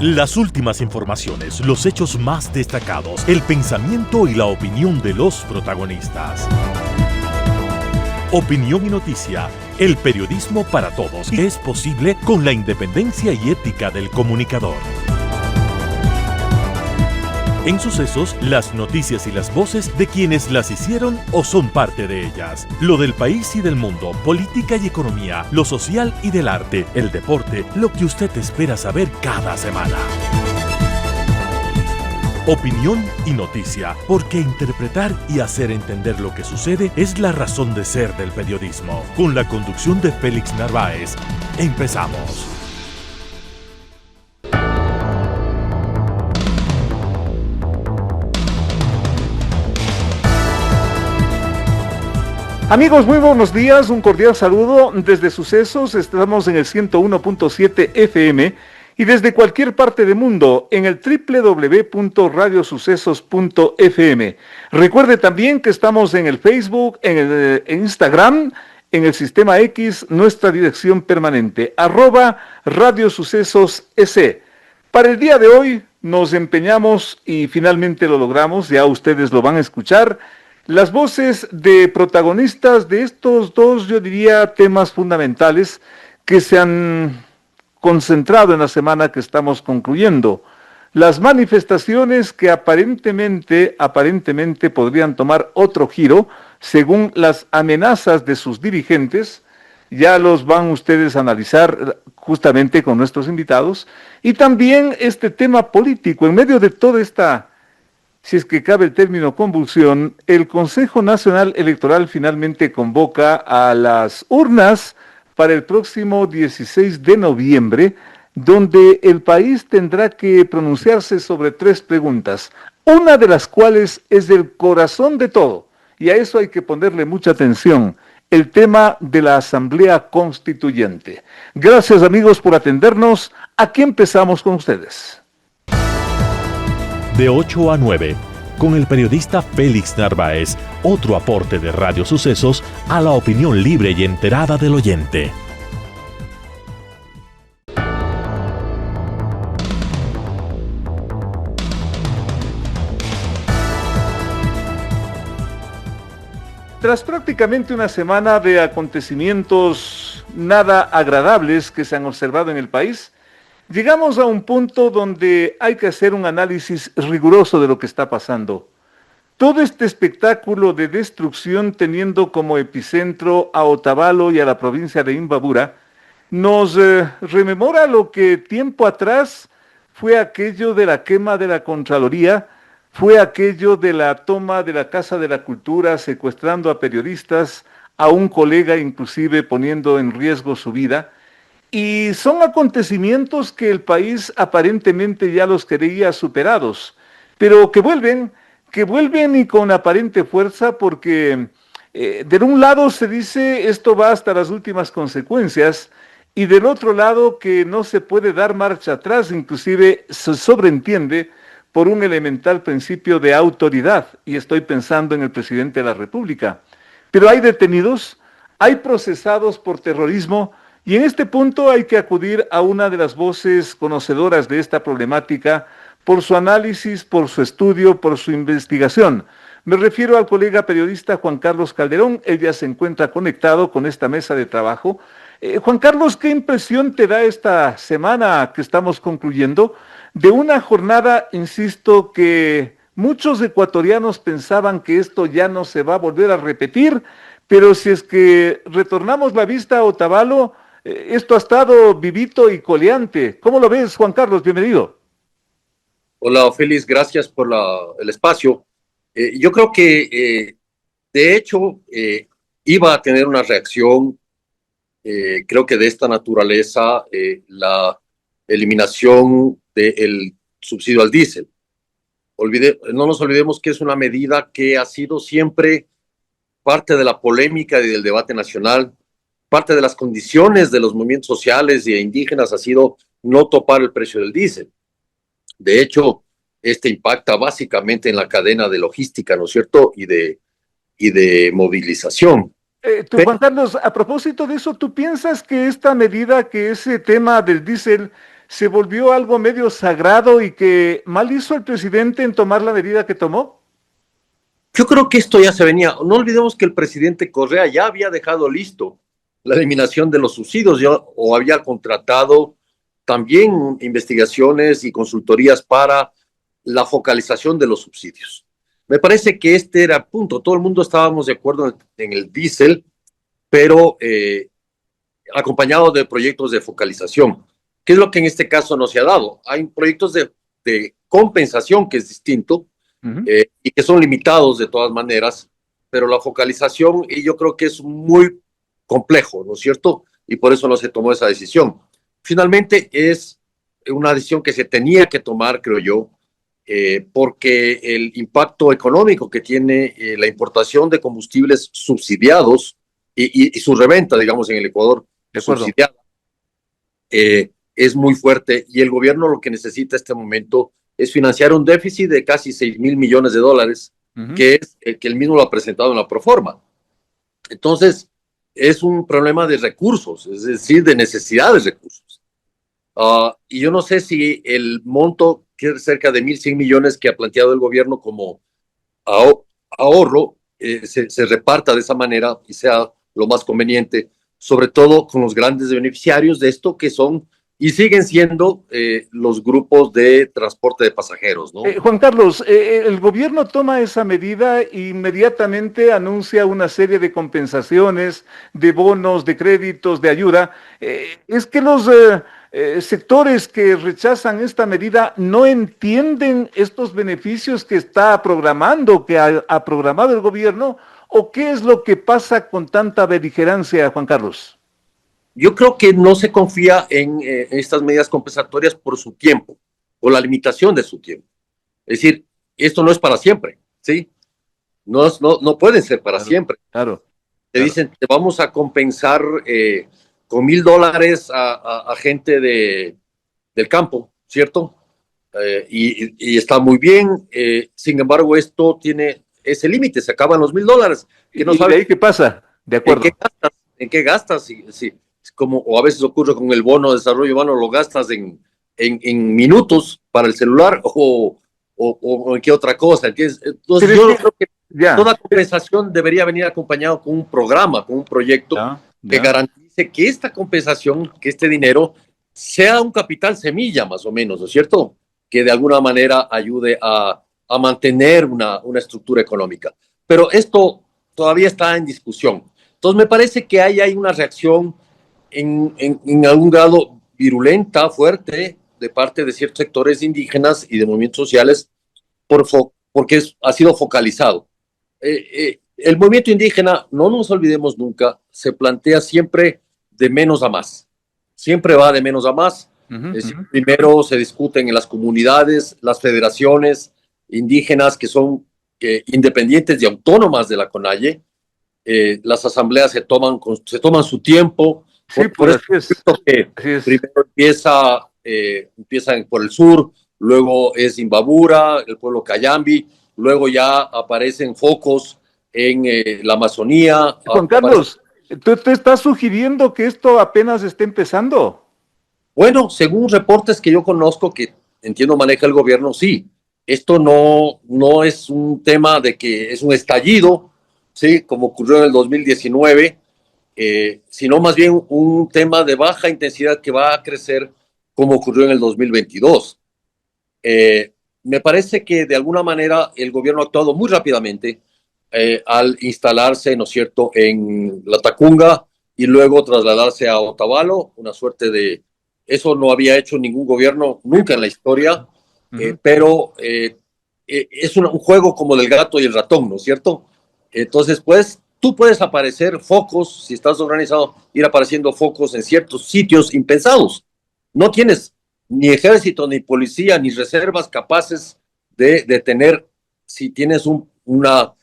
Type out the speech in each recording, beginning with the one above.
Las últimas informaciones, los hechos más destacados, el pensamiento y la opinión de los protagonistas. Opinión y noticia, el periodismo para todos, es posible con la independencia y ética del comunicador. En Sucesos, las noticias y las voces de quienes las hicieron o son parte de ellas. Lo del país y del mundo, política y economía, lo social y del arte, el deporte, lo que usted espera saber cada semana. Opinión y noticia, porque interpretar y hacer entender lo que sucede es la razón de ser del periodismo. Con la conducción de Félix Narváez, empezamos. Amigos, muy buenos días, un cordial saludo desde Sucesos, estamos en el 101.7 FM y desde cualquier parte del mundo en el www.radiosucesos.fm. Recuerde también que estamos en el Facebook, en Instagram, en el Sistema X, nuestra dirección permanente, @radiosucesos.es. Para el día de hoy nos empeñamos y finalmente lo logramos, ya ustedes lo van a escuchar, las voces de protagonistas de estos dos, yo diría, temas fundamentales que se han concentrado en la semana que estamos concluyendo. Las manifestaciones que aparentemente podrían tomar otro giro según las amenazas de sus dirigentes, ya los van ustedes a analizar justamente con nuestros invitados, y también este tema político, en medio de toda esta, si es que cabe el término convulsión, el Consejo Nacional Electoral finalmente convoca a las urnas para el próximo 16 de noviembre, donde el país tendrá que pronunciarse sobre 3 preguntas, una de las cuales es el corazón de todo, y a eso hay que ponerle mucha atención, el tema de la Asamblea Constituyente. Gracias, amigos, por atendernos. Aquí empezamos con ustedes. De 8 a 9, con el periodista Félix Narváez, otro aporte de Radio Sucesos a la opinión libre y enterada del oyente. Tras prácticamente una semana de acontecimientos nada agradables que se han observado en el país, llegamos a un punto donde hay que hacer un análisis riguroso de lo que está pasando. Todo este espectáculo de destrucción teniendo como epicentro a Otavalo y a la provincia de Imbabura, nos rememora lo que tiempo atrás fue aquello de la quema de la Contraloría, fue aquello de la toma de la Casa de la Cultura, secuestrando a periodistas, a un colega inclusive poniendo en riesgo su vida. Y son acontecimientos que el país aparentemente ya los creía superados, pero que vuelven y con aparente fuerza porque de un lado se dice esto va hasta las últimas consecuencias y del otro lado que no se puede dar marcha atrás, inclusive se sobreentiende por un elemental principio de autoridad, y estoy pensando en el presidente de la República. Pero hay detenidos, hay procesados por terrorismo, y en este punto hay que acudir a una de las voces conocedoras de esta problemática por su análisis, por su estudio, por su investigación. Me refiero al colega periodista Juan Carlos Calderón, él ya se encuentra conectado con esta mesa de trabajo. Juan Carlos, ¿qué impresión te da esta semana que estamos concluyendo de una jornada, insisto, que muchos ecuatorianos pensaban que esto ya no se va a volver a repetir, pero si es que retornamos la vista a Otavalo, esto ha estado vivito y coleante. ¿Cómo lo ves, Juan Carlos? Bienvenido. Hola, Félix, gracias por el espacio. Yo creo que, de hecho, iba a tener una reacción, creo que de esta naturaleza, la eliminación del subsidio al diésel. No nos olvidemos que es una medida que ha sido siempre parte de la polémica y del debate nacional. Parte de las condiciones de los movimientos sociales e indígenas ha sido no topar el precio del diésel. De hecho, este impacta básicamente en la cadena de logística, ¿no es cierto? Y de movilización. Juan Carlos, a propósito de eso, ¿tú piensas que esta medida, que ese tema del diésel, se volvió algo medio sagrado y que mal hizo el presidente en tomar la medida que tomó? Yo creo que esto ya se venía. No olvidemos que el presidente Correa ya había dejado listo la eliminación de los subsidios o había contratado también investigaciones y consultorías para la focalización de los subsidios. Me parece que este era el punto. Todo el mundo estábamos de acuerdo en el diésel, pero acompañado de proyectos de focalización, que es lo que en este caso no se ha dado. Hay proyectos de compensación, que es distinto, y que son limitados de todas maneras, pero la focalización, y yo creo que es muy complejo, ¿no es cierto? Y por eso no se tomó esa decisión. Finalmente es una decisión que se tenía que tomar, creo yo, porque el impacto económico que tiene la importación de combustibles subsidiados y su reventa, digamos, en el Ecuador, subsidiada, es muy fuerte, y el gobierno lo que necesita en este momento es financiar un déficit de casi 6.000 millones de dólares, que es el que él mismo lo ha presentado en la proforma. Entonces, es un problema de recursos, es decir, de necesidad de recursos. Y yo no sé si el monto, que es cerca de 1.100 millones que ha planteado el gobierno como ahorro, se reparta de esa manera y sea lo más conveniente, sobre todo con los grandes beneficiarios de esto, que son y siguen siendo los grupos de transporte de pasajeros, ¿no? Juan Carlos, el gobierno toma esa medida e inmediatamente anuncia una serie de compensaciones, de bonos, de créditos, de ayuda. Es que los sectores que rechazan esta medida no entienden estos beneficios que está programando, que ha programado el gobierno, ¿o qué es lo que pasa con tanta beligerancia, Juan Carlos? Yo creo que no se confía en estas medidas compensatorias por su tiempo o la limitación de su tiempo. Es decir, esto no es para siempre, ¿sí? No puede ser para siempre. Claro. Te dicen, te vamos a compensar con $1,000 a gente del campo, ¿cierto? Y está muy bien. Sin embargo, esto tiene ese límite, se acaban los $1,000. Que no ¿Y sabes de ahí qué pasa? De acuerdo. ¿En qué gastas? Sí. Como, o a veces ocurre con el bono de desarrollo humano, lo gastas en minutos para el celular o en qué otra cosa. Entonces yo creo que toda compensación debería venir acompañado con un programa, con un proyecto que garantice que esta compensación, que este dinero sea un capital semilla más o menos, ¿no es cierto? Que de alguna manera ayude a mantener una estructura económica. Pero esto todavía está en discusión. Entonces me parece que hay una reacción en algún grado virulenta, fuerte, de parte de ciertos sectores indígenas y de movimientos sociales, porque ha sido focalizado. El movimiento indígena, no nos olvidemos nunca, se plantea siempre de menos a más. Siempre va de menos a más. Es decir, primero se discuten en las comunidades, las federaciones indígenas que son independientes y autónomas de la CONAIE. Las asambleas se toman su tiempo. Sí, por eso es que primero empiezan por el sur, luego es Imbabura, el pueblo Cayambi, luego ya aparecen focos en la Amazonía. Juan Carlos, ¿tú te estás sugiriendo que esto apenas está empezando? Bueno, según reportes que yo conozco, que entiendo maneja el gobierno, sí. Esto no es un tema de que es un estallido, ¿sí? Como ocurrió en el 2019, sino más bien un tema de baja intensidad que va a crecer como ocurrió en el 2022. Me parece que de alguna manera el gobierno ha actuado muy rápidamente al instalarse, ¿no es cierto?, en la Tacunga y luego trasladarse a Otavalo, una suerte de... Eso no había hecho ningún gobierno nunca en la historia, pero es un juego como del gato y el ratón, ¿no es cierto? Entonces, pues, tú puedes aparecer focos, si estás organizado, ir apareciendo focos en ciertos sitios impensados. No tienes ni ejército, ni policía, ni reservas capaces de detener, si tienes una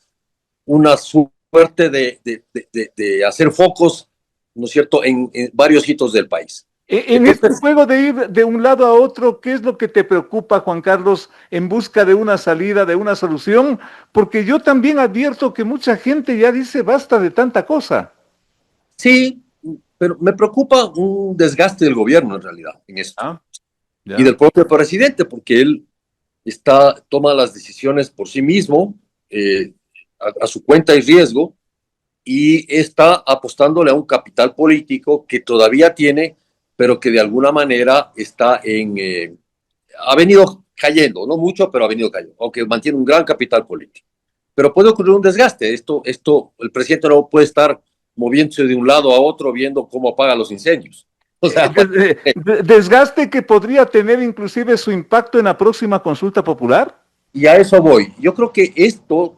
suerte de hacer focos, ¿no es cierto?, en varios sitios del país. En este juego de ir de un lado a otro, ¿qué es lo que te preocupa, Juan Carlos, en busca de una salida, de una solución? Porque yo también advierto que mucha gente ya dice basta de tanta cosa. Sí, pero me preocupa un desgaste del gobierno en realidad en esto. Ya. y del propio presidente, porque él toma las decisiones por sí mismo, a su cuenta y riesgo, y está apostándole a un capital político que todavía tiene, pero que de alguna manera ha venido cayendo, no mucho, pero ha venido cayendo, aunque mantiene un gran capital político. Pero puede ocurrir un desgaste. El presidente no puede estar moviéndose de un lado a otro viendo cómo apaga los incendios. O sea, Desgaste que podría tener inclusive su impacto en la próxima consulta popular. y a eso voy. Yo creo que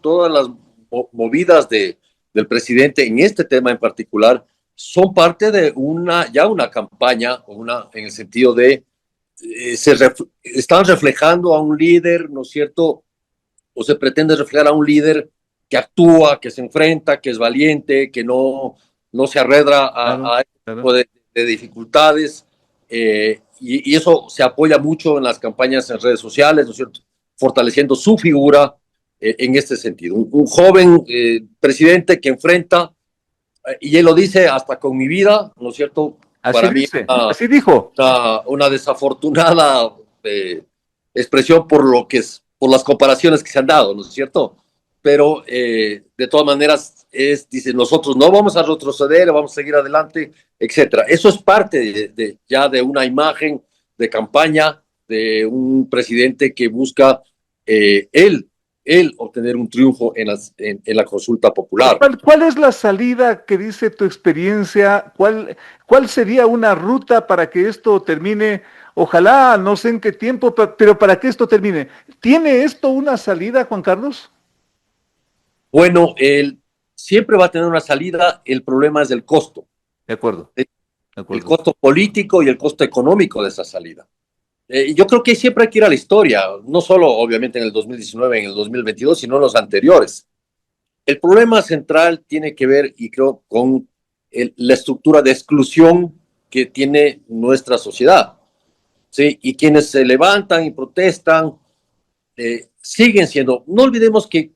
todas las movidas del presidente en este tema en particular, son parte de una campaña, en el sentido de están reflejando a un líder, ¿no es cierto? O se pretende reflejar a un líder que actúa, que se enfrenta, que es valiente, que no se arredra Claro, a este claro. tipo de dificultades, y eso se apoya mucho en las campañas en redes sociales, ¿no es cierto? Fortaleciendo su figura en este sentido. Un joven presidente que enfrenta, y él lo dice, hasta con mi vida, ¿no es cierto? Así Para mí, dice, así dijo. una desafortunada expresión por las comparaciones que se han dado, ¿no es cierto? Pero de todas maneras dice, nosotros no vamos a retroceder, vamos a seguir adelante, etcétera. Eso es parte ya de una imagen de campaña de un presidente que busca él obtener un triunfo en la consulta popular. ¿Cuál es la salida que dice tu experiencia? ¿Cuál sería una ruta para que esto termine? Ojalá, no sé en qué tiempo, pero para que esto termine. ¿Tiene esto una salida, Juan Carlos? Bueno, él siempre va a tener una salida, el problema es el costo. De acuerdo, de El acuerdo. costo político y el costo económico de esa salida. Yo creo que siempre hay que ir a la historia, no solo obviamente en el 2019, en el 2022, sino en los anteriores. El problema central tiene que ver, y creo, con la estructura de exclusión que tiene nuestra sociedad. ¿Sí? Y quienes se levantan y protestan siguen siendo, no olvidemos que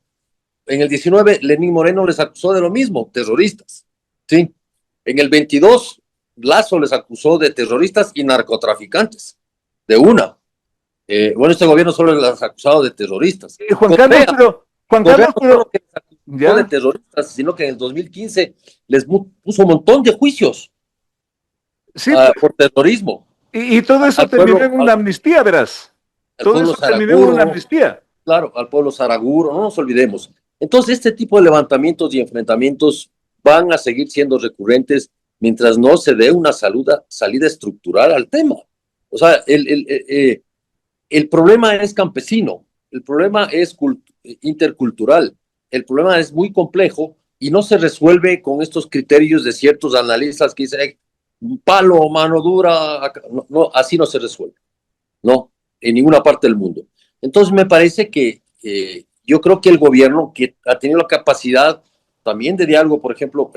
en el 19 Lenín Moreno les acusó de lo mismo, terroristas. ¿Sí? En el 22 Lazo les acusó de terroristas y narcotraficantes, de una. Bueno, este gobierno solo les ha acusado de terroristas. Juan Carlos, Juan Correa Carlos, no solo que les acusó de terroristas, sino que en el 2015 les puso un montón de juicios sí, por terrorismo. y todo eso terminó en una amnistía, verás. Al Todo pueblo eso terminó en una Saraguro, amnistía. claro, al pueblo Saraguro, no nos olvidemos. Entonces, este tipo de levantamientos y enfrentamientos van a seguir siendo recurrentes mientras no se dé una salida estructural al tema. O sea, el problema es campesino, el problema es intercultural, el problema es muy complejo y no se resuelve con estos criterios de ciertos analistas que dicen, palo, mano dura, no, no, así no se resuelve, no, en ninguna parte del mundo. Entonces me parece que yo creo que el gobierno, que ha tenido la capacidad también de diálogo, por ejemplo,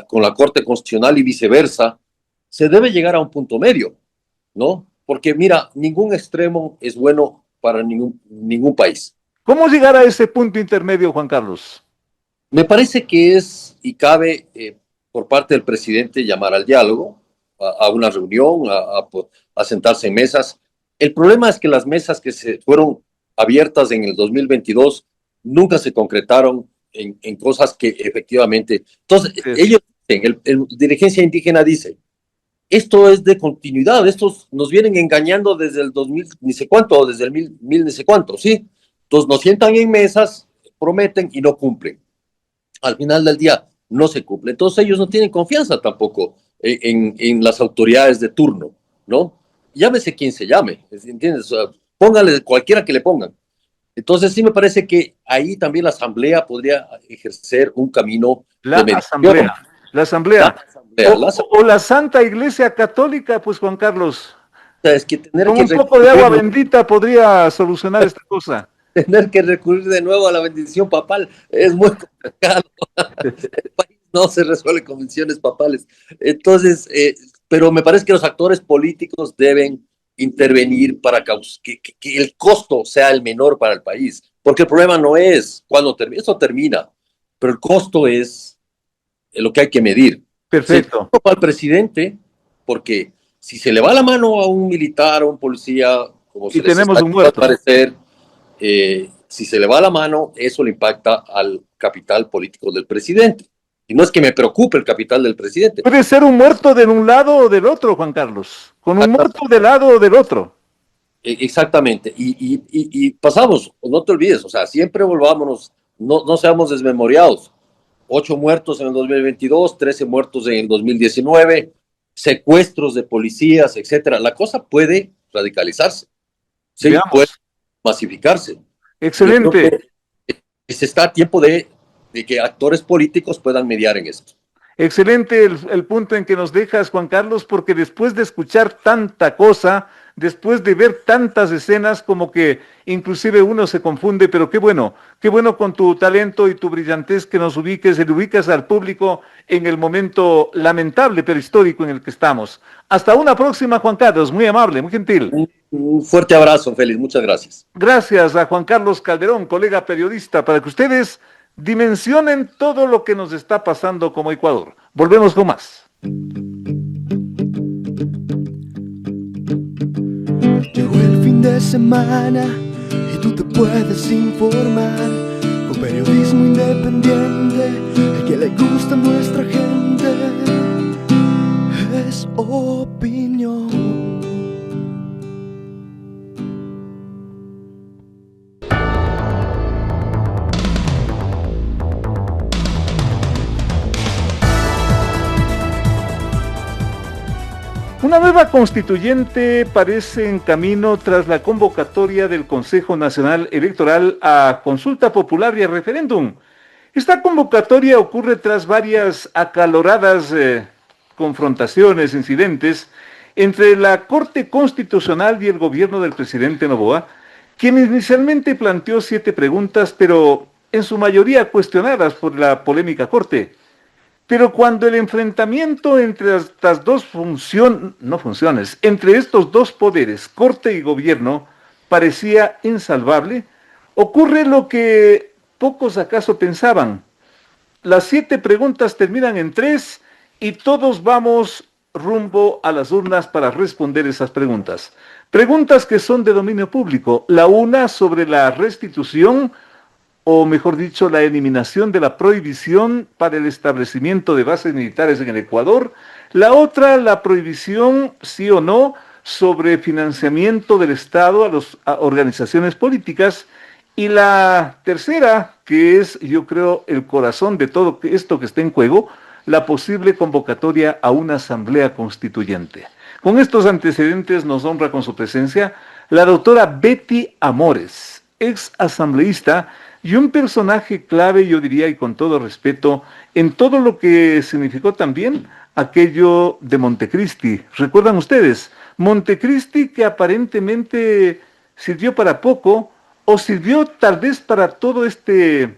con la Corte Constitucional y viceversa, se debe llegar a un punto medio, ¿no? Porque mira, ningún extremo es bueno para ningún país. ¿Cómo llegar a ese punto intermedio, Juan Carlos? Me parece que es y cabe por parte del presidente llamar al diálogo, a una reunión, a sentarse en mesas. El problema es que las mesas que se fueron abiertas en el 2022 nunca se concretaron en cosas que efectivamente... Entonces, ellos dicen, el dirigencia indígena dice, esto es de continuidad, estos nos vienen engañando desde el 2000 ni sé cuánto, o desde el mil ni sé cuánto, ¿sí? Entonces nos sientan en mesas, prometen y no cumplen. Al final del día no se cumple. Entonces ellos no tienen confianza tampoco en las autoridades de turno, ¿no? Llámese quien se llame, ¿entiendes? O sea, póngale cualquiera que le pongan. Entonces sí me parece que ahí también la Asamblea podría ejercer un camino de mediación. La Asamblea. O la Santa Iglesia Católica, pues Juan Carlos. Es que tener Con que un poco de agua bendita podría solucionar esta cosa. Tener que recurrir de nuevo a la bendición papal es muy complicado. El país no se resuelve con bendiciones papales. Entonces, pero me parece que los actores políticos deben intervenir para que el costo sea el menor para el país. Porque el problema no es cuando termina, eso termina, pero el costo es lo que hay que medir. Perfecto. Para el presidente, porque si se le va la mano a un militar, a un policía, como se Y les tenemos está un muerto. parecer, si se le va la mano, eso le impacta al capital político del presidente. Y no es que me preocupe el capital del presidente. Puede ser un muerto de un lado o del otro, Juan Carlos. Con un muerto del lado o del otro. Exactamente. Y pasamos, no te olvides, o sea, siempre volvámonos, no seamos desmemoriados. 8 muertos en el 2022, 13 muertos en el 2019, secuestros de policías, etcétera. La cosa puede radicalizarse, sí, puede Veamos. masificarse. Yo creo Excelente. que se está a tiempo de que actores políticos puedan mediar en esto. Excelente el punto en que nos dejas, Juan Carlos, porque después de escuchar tanta cosa, después de ver tantas escenas, como que inclusive uno se confunde, pero qué bueno con tu talento y tu brillantez que nos ubiques, y ubicas al público en el momento lamentable pero histórico en el que estamos. Hasta una próxima, Juan Carlos, muy amable, muy gentil. Un fuerte abrazo, Félix, muchas gracias. Gracias a Juan Carlos Calderón, colega periodista, para que ustedes dimensionen todo lo que nos está pasando como Ecuador. Volvemos con más. Llegó el fin de semana y tú te puedes informar con periodismo independiente, el que le gusta a nuestra gente es opinión. Una nueva constituyente parece en camino tras la convocatoria del Consejo Nacional Electoral a consulta popular y a referéndum. Esta convocatoria ocurre tras varias acaloradas confrontaciones, incidentes entre la Corte Constitucional y el gobierno del presidente Noboa, quien inicialmente planteó 7 preguntas, pero en su mayoría cuestionadas por la polémica Corte. Pero cuando el enfrentamiento entre estas dos entre estos dos poderes, corte y gobierno, parecía insalvable, ocurre lo que pocos acaso pensaban. Las 7 preguntas terminan en 3 y todos vamos rumbo a las urnas para responder esas preguntas. Preguntas que son de dominio público. La una sobre la restitución, o mejor dicho, la eliminación de la prohibición para el establecimiento de bases militares en el Ecuador. La otra, la prohibición, sí o no, sobre financiamiento del Estado a organizaciones políticas. Y la tercera, que es, yo creo, el corazón de todo esto que está en juego, la posible convocatoria a una asamblea constituyente. Con estos antecedentes nos honra con su presencia la doctora Betty Amores, ex asambleísta y un personaje clave, yo diría, y con todo respeto, en todo lo que significó también aquello de Montecristi. ¿Recuerdan ustedes? Montecristi, que aparentemente sirvió para poco, o sirvió tal vez para todo este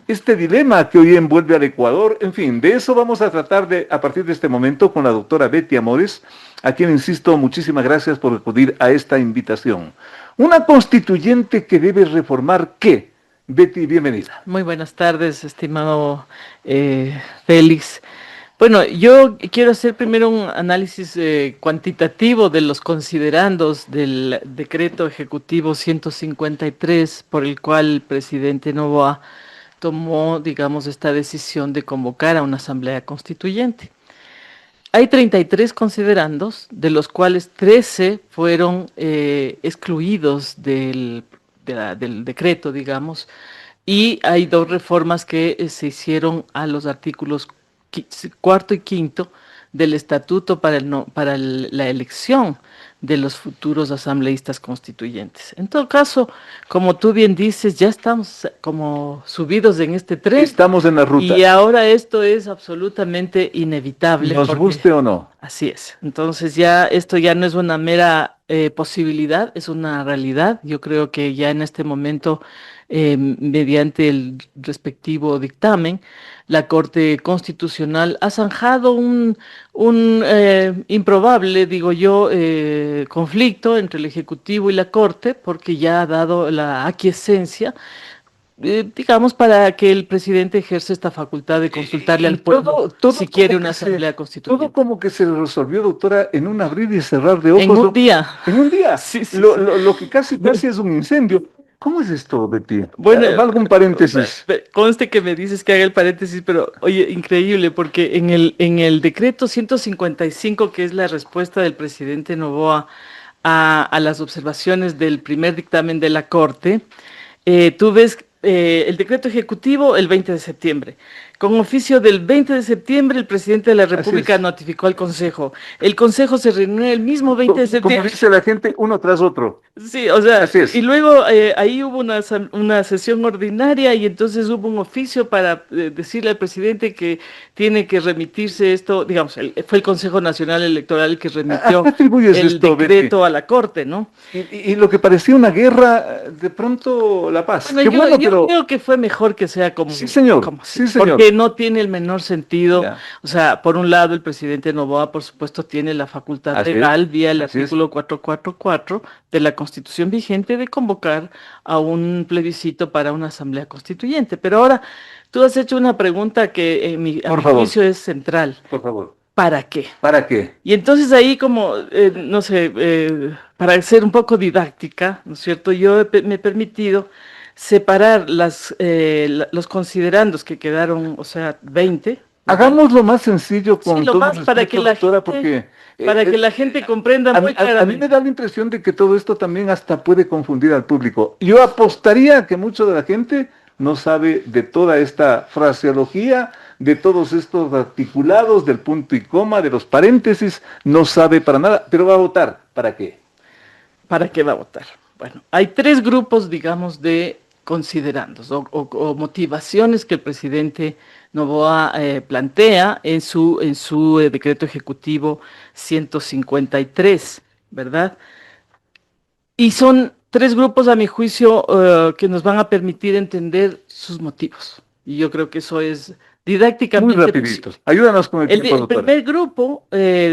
dilema que hoy envuelve al Ecuador. En fin, de eso vamos a tratar a partir de este momento con la doctora Betty Amores, a quien insisto, muchísimas gracias por acudir a esta invitación. Una constituyente que debe reformar ¿qué? Betty, bienvenida. Muy buenas tardes, estimado Félix. Bueno, yo quiero hacer primero un análisis cuantitativo de los considerandos del decreto ejecutivo 153, por el cual el presidente Noboa tomó, digamos, esta decisión de convocar a una asamblea constituyente. Hay 33 considerandos, de los cuales 13 fueron excluidos del decreto, digamos, y hay 2 reformas que se hicieron a los artículos 4º y 5º del estatuto para la elección de los futuros asambleístas constituyentes. En todo caso, como tú bien dices, ya estamos como subidos en este tren. Estamos en la ruta. Y ahora esto es absolutamente inevitable. Nos guste o no. Así es. Entonces ya esto ya no es una mera posibilidad, es una realidad. Yo creo que ya en este momento, mediante el respectivo dictamen, la Corte Constitucional ha zanjado un improbable, digo yo, conflicto entre el Ejecutivo y la Corte, porque ya ha dado la aquiescencia digamos, para que el presidente ejerza esta facultad de consultarle al pueblo si quiere una asamblea constituyente. Todo como que se resolvió, doctora, en un abrir y cerrar de ojos. En un día. En un día. Sí, sí, Lo que casi es un incendio. ¿Cómo es esto, Betty? Bueno, valgo un paréntesis. Conste que me dices que haga el paréntesis, pero oye, increíble, porque en el decreto 155, que es la respuesta del presidente Noboa a las observaciones del primer dictamen de la Corte, tú ves el decreto ejecutivo el 20 de septiembre. Con oficio del 20 de septiembre, el presidente de la República notificó al Consejo. El Consejo se reunió el mismo 20 de septiembre. Como dice la gente, uno tras otro. Sí, o sea, Así es. Y luego ahí hubo una sesión ordinaria y entonces hubo un oficio para decirle al presidente que tiene que remitirse esto, digamos, fue el Consejo Nacional Electoral el que remitió el decreto a la Corte, ¿no? Y lo que parecía una guerra, de pronto la paz. Bueno, yo creo que fue mejor que sea como... Sí, señor. Sí, señor. Porque no tiene el menor sentido. Ya. O sea, por un lado, el presidente Noboa, por supuesto, tiene la facultad legal vía el artículo 444 de la Constitución vigente de convocar a un plebiscito para una asamblea constituyente. Pero ahora, tú has hecho una pregunta que a mi juicio es central. Por favor. ¿Para qué? ¿Para qué? Y entonces ahí como, no sé, para ser un poco didáctica, ¿no es cierto? Yo me he permitido separar los considerandos que quedaron, o sea, 20. Hagámoslo más sencillo con todo respeto, para que doctora, porque que la gente comprenda muy claramente. A mí me da la impresión de que todo esto también hasta puede confundir al público. Yo apostaría que mucho de la gente no sabe de toda esta fraseología, de todos estos articulados, del punto y coma, de los paréntesis, no sabe para nada, pero va a votar. ¿Para qué? ¿Para qué va a votar? Bueno, hay tres grupos, digamos, de considerandos o motivaciones que el presidente Noboa plantea en su decreto ejecutivo 153, ¿verdad? Y son tres grupos, a mi juicio, que nos van a permitir entender sus motivos. Y yo creo que eso es didácticamente muy rapidito. Ayúdanos con el tiempo, doctora. El primer grupo,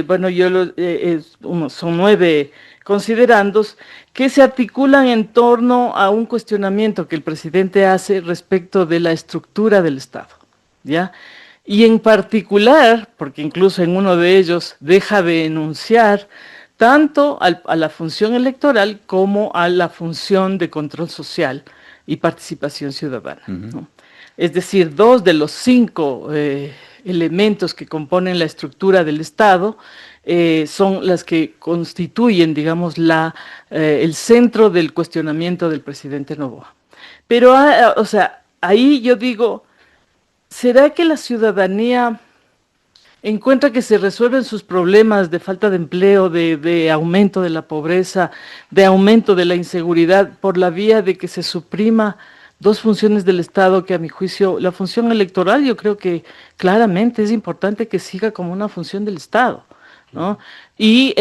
bueno, son 9 considerandos que se articulan en torno a un cuestionamiento que el presidente hace respecto de la estructura del Estado, ¿ya? Y en particular, porque incluso en uno de ellos deja de enunciar tanto a la función electoral como a la función de control social y participación ciudadana, ¿no? Es decir, 2 de los 5 elementos que componen la estructura del Estado son las que constituyen, digamos, el centro del cuestionamiento del presidente Noboa. Pero, o sea, ahí yo digo, ¿será que la ciudadanía encuentra que se resuelven sus problemas de falta de empleo, de aumento de la pobreza, de aumento de la inseguridad por la vía de que se suprima 2 funciones del Estado que, a mi juicio, la función electoral yo creo que claramente es importante que siga como una función del Estado, ¿no? Y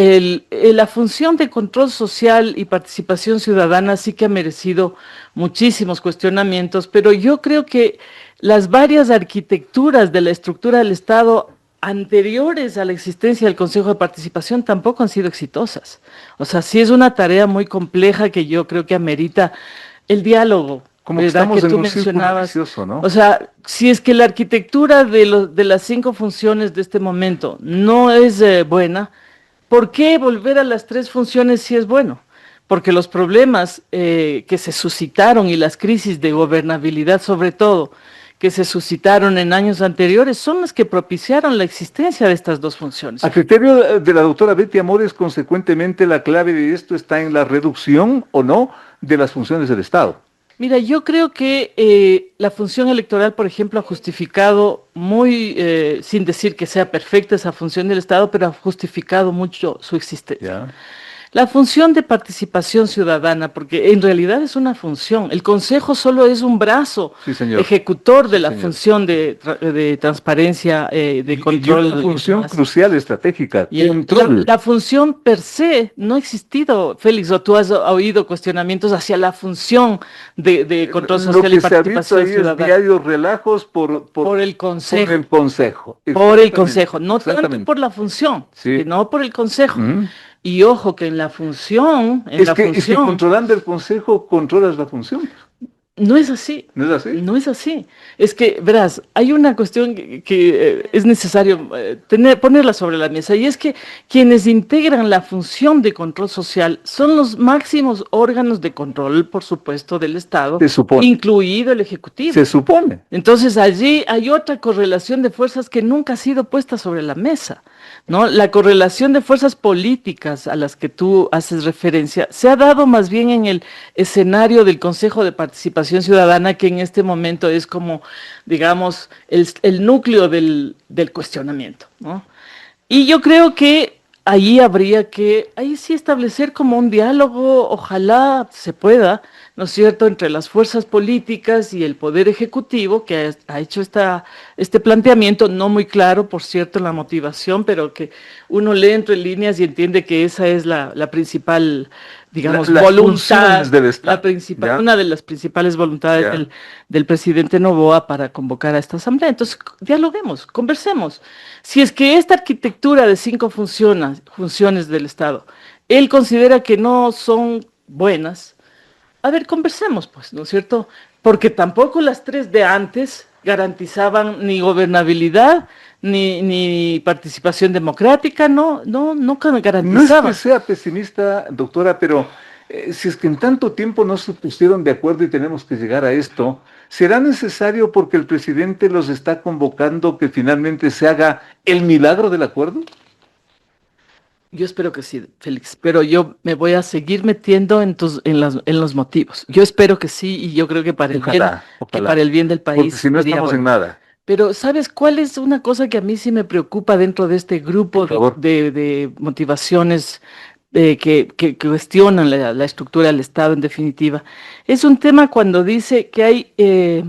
la función de control social y participación ciudadana sí que ha merecido muchísimos cuestionamientos, pero yo creo que las varias arquitecturas de la estructura del Estado anteriores a la existencia del Consejo de Participación tampoco han sido exitosas. O sea, sí es una tarea muy compleja que yo creo que amerita el diálogo. Como que estamos que tú en un mencionabas, vicioso, ¿no? O sea, si es que la arquitectura de las 5 funciones de este momento no es buena, ¿por qué volver a las 3 funciones si es bueno? Porque los problemas que se suscitaron y las crisis de gobernabilidad, sobre todo, que se suscitaron en años anteriores, son las que propiciaron la existencia de estas 2 funciones. A criterio de la doctora Betty Amores, consecuentemente, la clave de esto está en la reducción o no de las funciones del Estado. Mira, yo creo que la función electoral, por ejemplo, ha justificado sin decir que sea perfecta esa función del Estado, pero ha justificado mucho su existencia. ¿Ya? La función de participación ciudadana, porque en realidad es una función, el Consejo solo es un brazo ejecutor de la función de transparencia, de control. Y una función crucial, estratégica. La función per se no ha existido, Félix, o tú has oído cuestionamientos hacia la función de control social y participación ciudadana. Lo que se ha visto ahí es diarios relajos por el Consejo. Por el Consejo. Por el Consejo, no tanto por la función, sino por el Consejo. Y ojo que en la función... Es que controlando el Consejo, controlas la función. No es así. ¿No es así? No es así. Es que, verás, hay una cuestión que es necesario ponerla sobre la mesa, y es que quienes integran la función de control social son los máximos órganos de control, por supuesto, del Estado, Se supone. incluido el Ejecutivo. Se supone. Entonces allí hay otra correlación de fuerzas que nunca ha sido puesta sobre la mesa, ¿no? La correlación de fuerzas políticas a las que tú haces referencia se ha dado más bien en el escenario del Consejo de Participación Ciudadana, que en este momento es como, digamos, el núcleo del cuestionamiento, ¿no? Y yo creo que ahí habría que, ahí sí establecer como un diálogo, ojalá se pueda, ¿no es cierto?, entre las fuerzas políticas y el Poder Ejecutivo, que ha hecho este planteamiento, no muy claro, por cierto, la motivación, pero que uno lee entre líneas y entiende que esa es la principal, digamos, Las voluntad, funciones del Estado, la principal, ¿ya? una de las principales voluntades Ya. del presidente Noboa para convocar a esta asamblea. Entonces, dialoguemos, conversemos. Si es que esta arquitectura de 5 funciones del Estado, él considera que no son buenas, a ver, conversemos, pues, ¿no es cierto? Porque tampoco las 3 de antes garantizaban ni gobernabilidad, ni participación democrática, no No es que garantizaban. sea pesimista, doctora, pero si es que en tanto tiempo no se pusieron de acuerdo y tenemos que llegar a esto, ¿será necesario porque el presidente los está convocando que finalmente se haga el milagro del acuerdo? Yo espero que sí, Félix, pero yo me voy a seguir metiendo en los motivos. Yo espero que sí, y yo creo que Ojalá, que ojalá. para el bien del Porque país si no sería estamos en bueno. nada. Pero ¿sabes cuál es una cosa que a mí sí me preocupa dentro de este grupo Por favor. de motivaciones que cuestionan la estructura del Estado en definitiva? Es un tema cuando dice que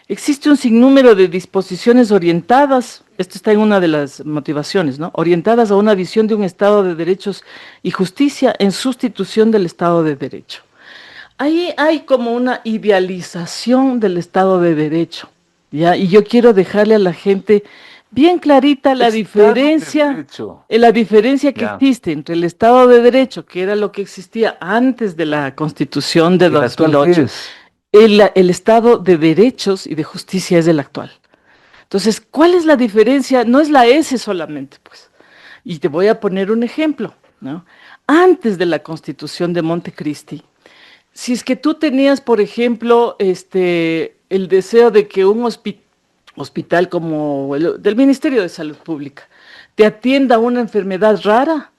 existe un sinnúmero de disposiciones orientadas, esto está en una de las motivaciones, ¿no? Orientadas a una visión de un Estado de derechos y justicia en sustitución del Estado de derecho. Ahí hay como una idealización del Estado de derecho, ¿ya? Y yo quiero dejarle a la gente bien clarita la Estado de diferencia, Derecho. la diferencia que Ya. existe entre el Estado de Derecho, que era lo que existía antes de la Constitución de ¿Y el actual 2008, qué es? el Estado de derechos y de justicia es el actual. Entonces, ¿cuál es la diferencia? No es la S solamente, pues. Y te voy a poner un ejemplo, ¿no? Antes de la Constitución de Montecristi, si es que tú tenías, por ejemplo, el deseo de que un hospital como el del Ministerio de Salud Pública te atienda una enfermedad rara,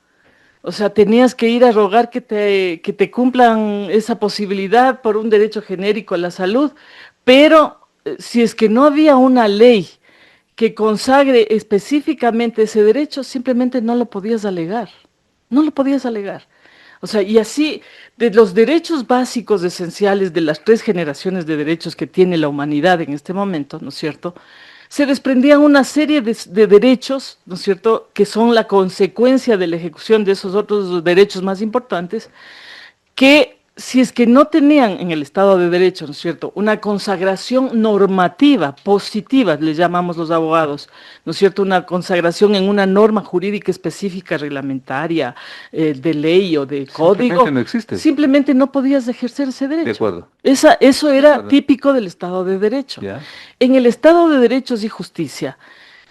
o sea, tenías que ir a rogar que te cumplan esa posibilidad por un derecho genérico a la salud, pero si es que no había una ley que consagre específicamente ese derecho, simplemente no lo podías alegar, no lo podías alegar. O sea, y así, de los derechos básicos esenciales de las 3 generaciones de derechos que tiene la humanidad en este momento, ¿no es cierto?, se desprendían una serie de derechos, ¿no es cierto?, que son la consecuencia de la ejecución de esos otros derechos más importantes, que si es que no tenían en el Estado de Derecho, ¿no es cierto?, una consagración normativa, positiva, le llamamos los abogados, ¿no es cierto?, una consagración en una norma jurídica específica, reglamentaria, de ley o de código, Simplemente no existe. simplemente no podías ejercer ese derecho. De acuerdo. Eso De era acuerdo. típico del Estado de Derecho. Ya. En el Estado de Derechos y Justicia,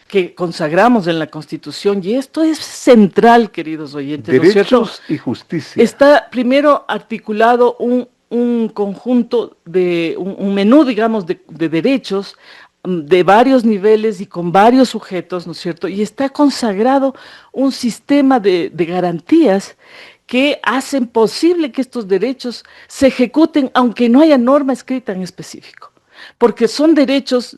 que consagramos en la Constitución, y esto es central, queridos oyentes, ¿no es cierto?, Derechos y justicia. está primero articulado un conjunto un menú, digamos, de derechos de varios niveles y con varios sujetos, ¿no es cierto? Y está consagrado un sistema de garantías que hacen posible que estos derechos se ejecuten aunque no haya norma escrita en específico. Porque son derechos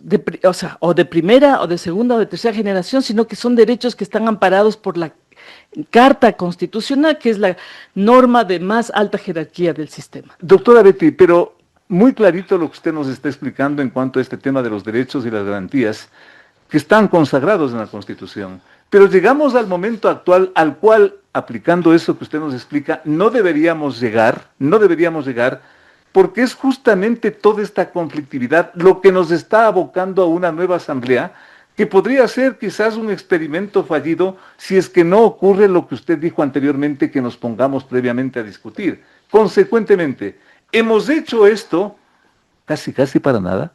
o de primera o de segunda o de tercera generación, sino que son derechos que están amparados por la Carta Constitucional, que es la norma de más alta jerarquía del sistema. Doctora Betty, pero muy clarito lo que usted nos está explicando en cuanto a este tema de los derechos y las garantías que están consagrados en la Constitución. Pero llegamos al momento actual al cual, aplicando eso que usted nos explica, no deberíamos llegar, porque es justamente toda esta conflictividad lo que nos está abocando a una nueva asamblea que podría ser quizás un experimento fallido si es que no ocurre lo que usted dijo anteriormente, que nos pongamos previamente a discutir. Consecuentemente, hemos hecho esto Casi, casi para nada.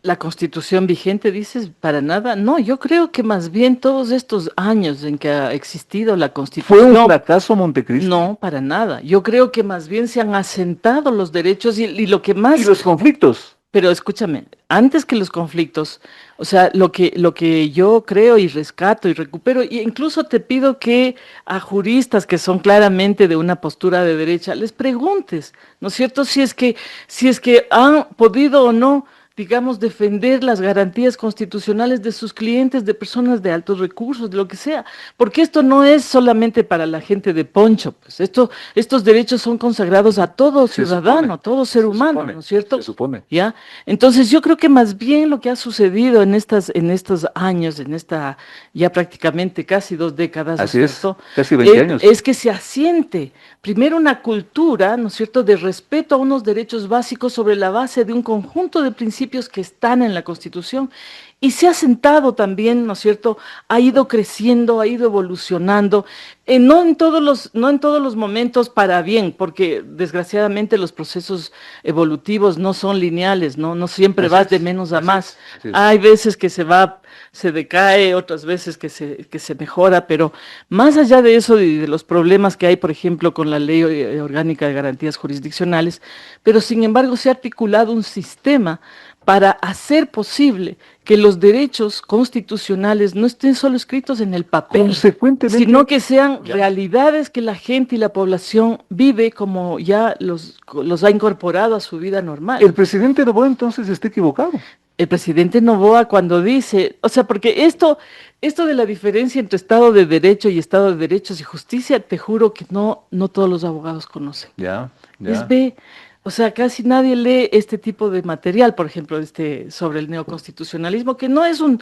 La Constitución vigente, dices, para nada. No, yo creo que más bien todos estos años en que ha existido la ¿Fue Constitución. un fracaso Montecristi? No, para nada. Yo creo que más bien se han asentado los derechos y lo que más... ¿Y los conflictos? Pero escúchame, antes que los conflictos, o sea, lo que yo creo y rescato y recupero, e incluso te pido que a juristas que son claramente de una postura de derecha, les preguntes, ¿no es cierto? Si es que han podido o no, digamos, defender las garantías constitucionales de sus clientes, de personas de altos recursos, de lo que sea, porque esto no es solamente para la gente de poncho, pues estos derechos son consagrados a todo ciudadano, a todo ser humano, ¿no es cierto? Se supone. ¿Ya? Entonces yo creo que más bien lo que ha sucedido en estos años, en esta ya prácticamente casi 2 décadas, ¿no es Así es, cierto? casi 20 años. Es que se asiente primero una cultura, ¿no es cierto?, de respeto a unos derechos básicos sobre la base de un conjunto de principios que están en la Constitución. Y se ha sentado también, ¿no es cierto?, ha ido creciendo, ha ido evolucionando, no en todos los momentos para bien, porque desgraciadamente los procesos evolutivos no son lineales, no siempre Así vas es, de menos a así más. es, así es. Hay veces que se decae, otras veces que se mejora, pero más allá de eso y de los problemas que hay, por ejemplo, con la Ley Orgánica de Garantías Jurisdiccionales, pero sin embargo se ha articulado un sistema para hacer posible que los derechos constitucionales no estén solo escritos en el papel, Consecuentemente, sino que sean ya. realidades que la gente y la población vive como ya los ha incorporado a su vida normal. El presidente Noboa entonces está equivocado. El presidente Noboa cuando dice, o sea, porque esto de la diferencia entre Estado de Derecho y Estado de Derechos y Justicia, te juro que no todos los abogados conocen. Ya, Es B. O sea, casi nadie lee este tipo de material, por ejemplo, sobre el neoconstitucionalismo, que no es un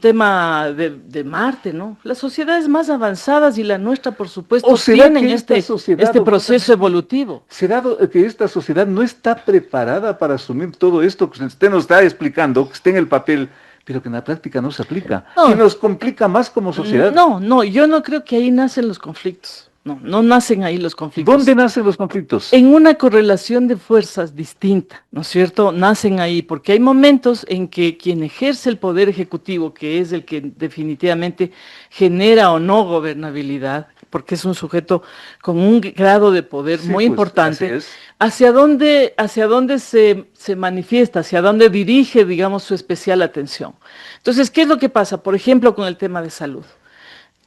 tema de Marte, ¿no? Las sociedades más avanzadas y la nuestra, por supuesto, ¿O será tienen que esta sociedad, este doctora, proceso evolutivo. ¿será que esta sociedad no está preparada para asumir todo esto que usted nos está explicando, que está en el papel, pero que en la práctica no se aplica? No. Y nos complica más como sociedad. No, yo no creo que ahí nacen los conflictos. No nacen ahí los conflictos. ¿Dónde nacen los conflictos? En una correlación de fuerzas distinta, ¿no es cierto? Nacen ahí, porque hay momentos en que quien ejerce el poder ejecutivo, que es el que definitivamente genera o no gobernabilidad, porque es un sujeto con un grado de poder Sí, muy pues, importante, así es. hacia dónde se manifiesta, hacia dónde dirige, digamos, su especial atención. Entonces, ¿qué es lo que pasa? Por ejemplo, con el tema de salud.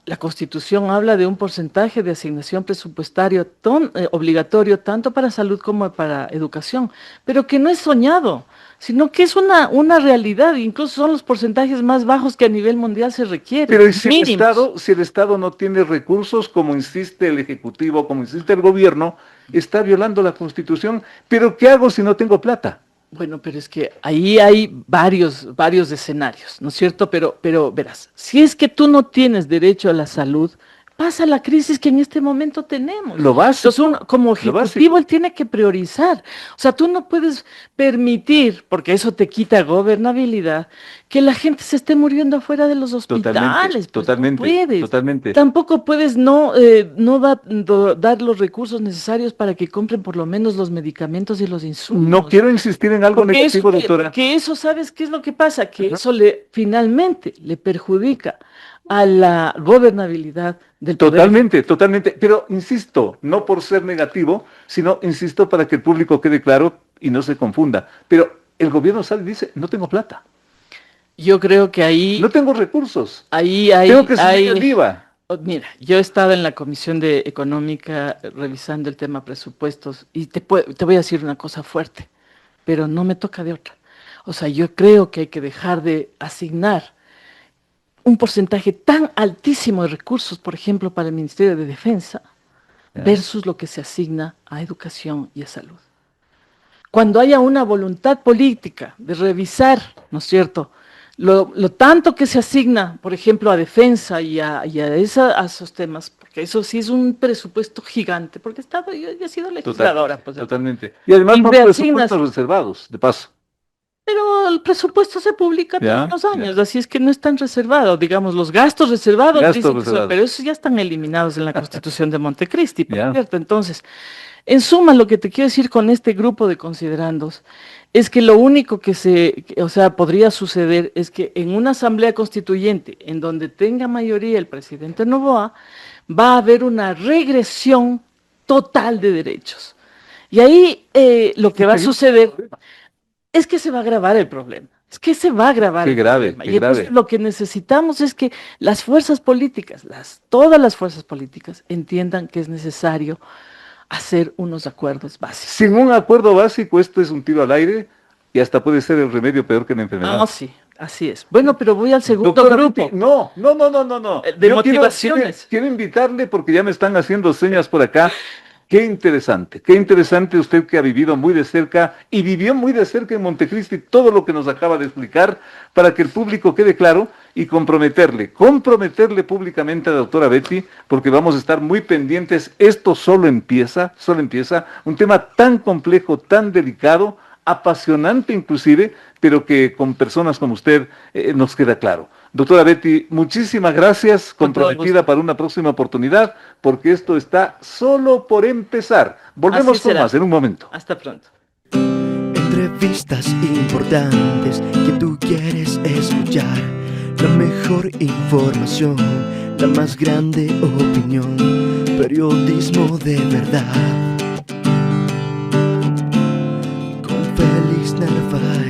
La Constitución habla de un porcentaje de asignación presupuestario obligatorio tanto para salud como para educación, pero que no es soñado, sino que es una realidad, incluso son los porcentajes más bajos que a nivel mundial se requieren. Pero ¿y si mínimos. el Estado no tiene recursos, como insiste el Ejecutivo, como insiste el gobierno, está violando la Constitución? ¿Pero qué hago si no tengo plata? Bueno, pero es que ahí hay varios escenarios, ¿no es cierto? Pero verás, si es que tú no tienes derecho a la salud, pasa la crisis que en este momento tenemos. Lo básico. Entonces, como ejecutivo, él tiene que priorizar. O sea, tú no puedes permitir, porque eso te quita gobernabilidad, que la gente se esté muriendo afuera de los hospitales. Totalmente, pues, no puedes. totalmente. Tampoco puedes no dar los recursos necesarios para que compren por lo menos los medicamentos y los insumos. No quiero insistir en algo negativo, doctora. Que eso, ¿sabes qué es lo que pasa? Que eso finalmente le perjudica a la gobernabilidad del poder. Totalmente. Pero insisto, no por ser negativo, sino insisto para que el público quede claro y no se confunda. Pero el gobierno sale y dice, no tengo plata. Yo creo que ahí... No tengo recursos. Tengo que subir el IVA. Mira, yo he estado en la Comisión de Económica revisando el tema presupuestos y te voy a decir una cosa fuerte, pero no me toca de otra. O sea, yo creo que hay que dejar de asignar un porcentaje tan altísimo de recursos, por ejemplo, para el Ministerio de Defensa, versus lo que se asigna a educación y a salud. Cuando haya una voluntad política de revisar, ¿no es cierto?, lo tanto que se asigna, por ejemplo, a defensa y a esos temas, porque eso sí es un presupuesto gigante, porque yo he sido legisladora. Totalmente. Y además no presupuestos reservados, de paso. Pero el presupuesto se publica Ya, todos los años, así es que no están reservados, digamos, los gastos reservados, Gastos dicen que son, reservados. pero esos ya están eliminados en la Constitución de Montecristi, por Ya. cierto. Entonces, en suma, lo que te quiero decir con este grupo de considerandos es que lo único o sea, podría suceder es que en una asamblea constituyente, en donde tenga mayoría el presidente Noboa, va a haber una regresión total de derechos. Y ahí lo que va a suceder es que se va a agravar el problema. Es que se va a agravar Qué el grave, problema. qué Y entonces grave. lo que necesitamos es que las fuerzas políticas, todas las fuerzas políticas, entiendan que es necesario hacer unos acuerdos básicos. Sin un acuerdo básico, esto es un tiro al aire y hasta puede ser el remedio peor que la enfermedad. Ah, sí, así es. Bueno, pero voy al segundo Doctora grupo. Betty, no. De Yo motivaciones. Quiero invitarle porque ya me están haciendo señas por acá. Qué interesante usted que ha vivido muy de cerca y vivió muy de cerca en Montecristi todo lo que nos acaba de explicar para que el público quede claro y comprometerle públicamente a la doctora Betty porque vamos a estar muy pendientes. Esto solo empieza, un tema tan complejo, tan delicado, apasionante inclusive, pero que con personas como usted nos queda claro. Doctora Betty, muchísimas gracias, Con todo comprometida gusto. para una próxima oportunidad, porque esto está solo por empezar. Volvemos Así con será. más en un momento. Hasta pronto. Entrevistas importantes que tú quieres escuchar. La mejor información, la más grande opinión. Periodismo de verdad. Con Félix Narváez.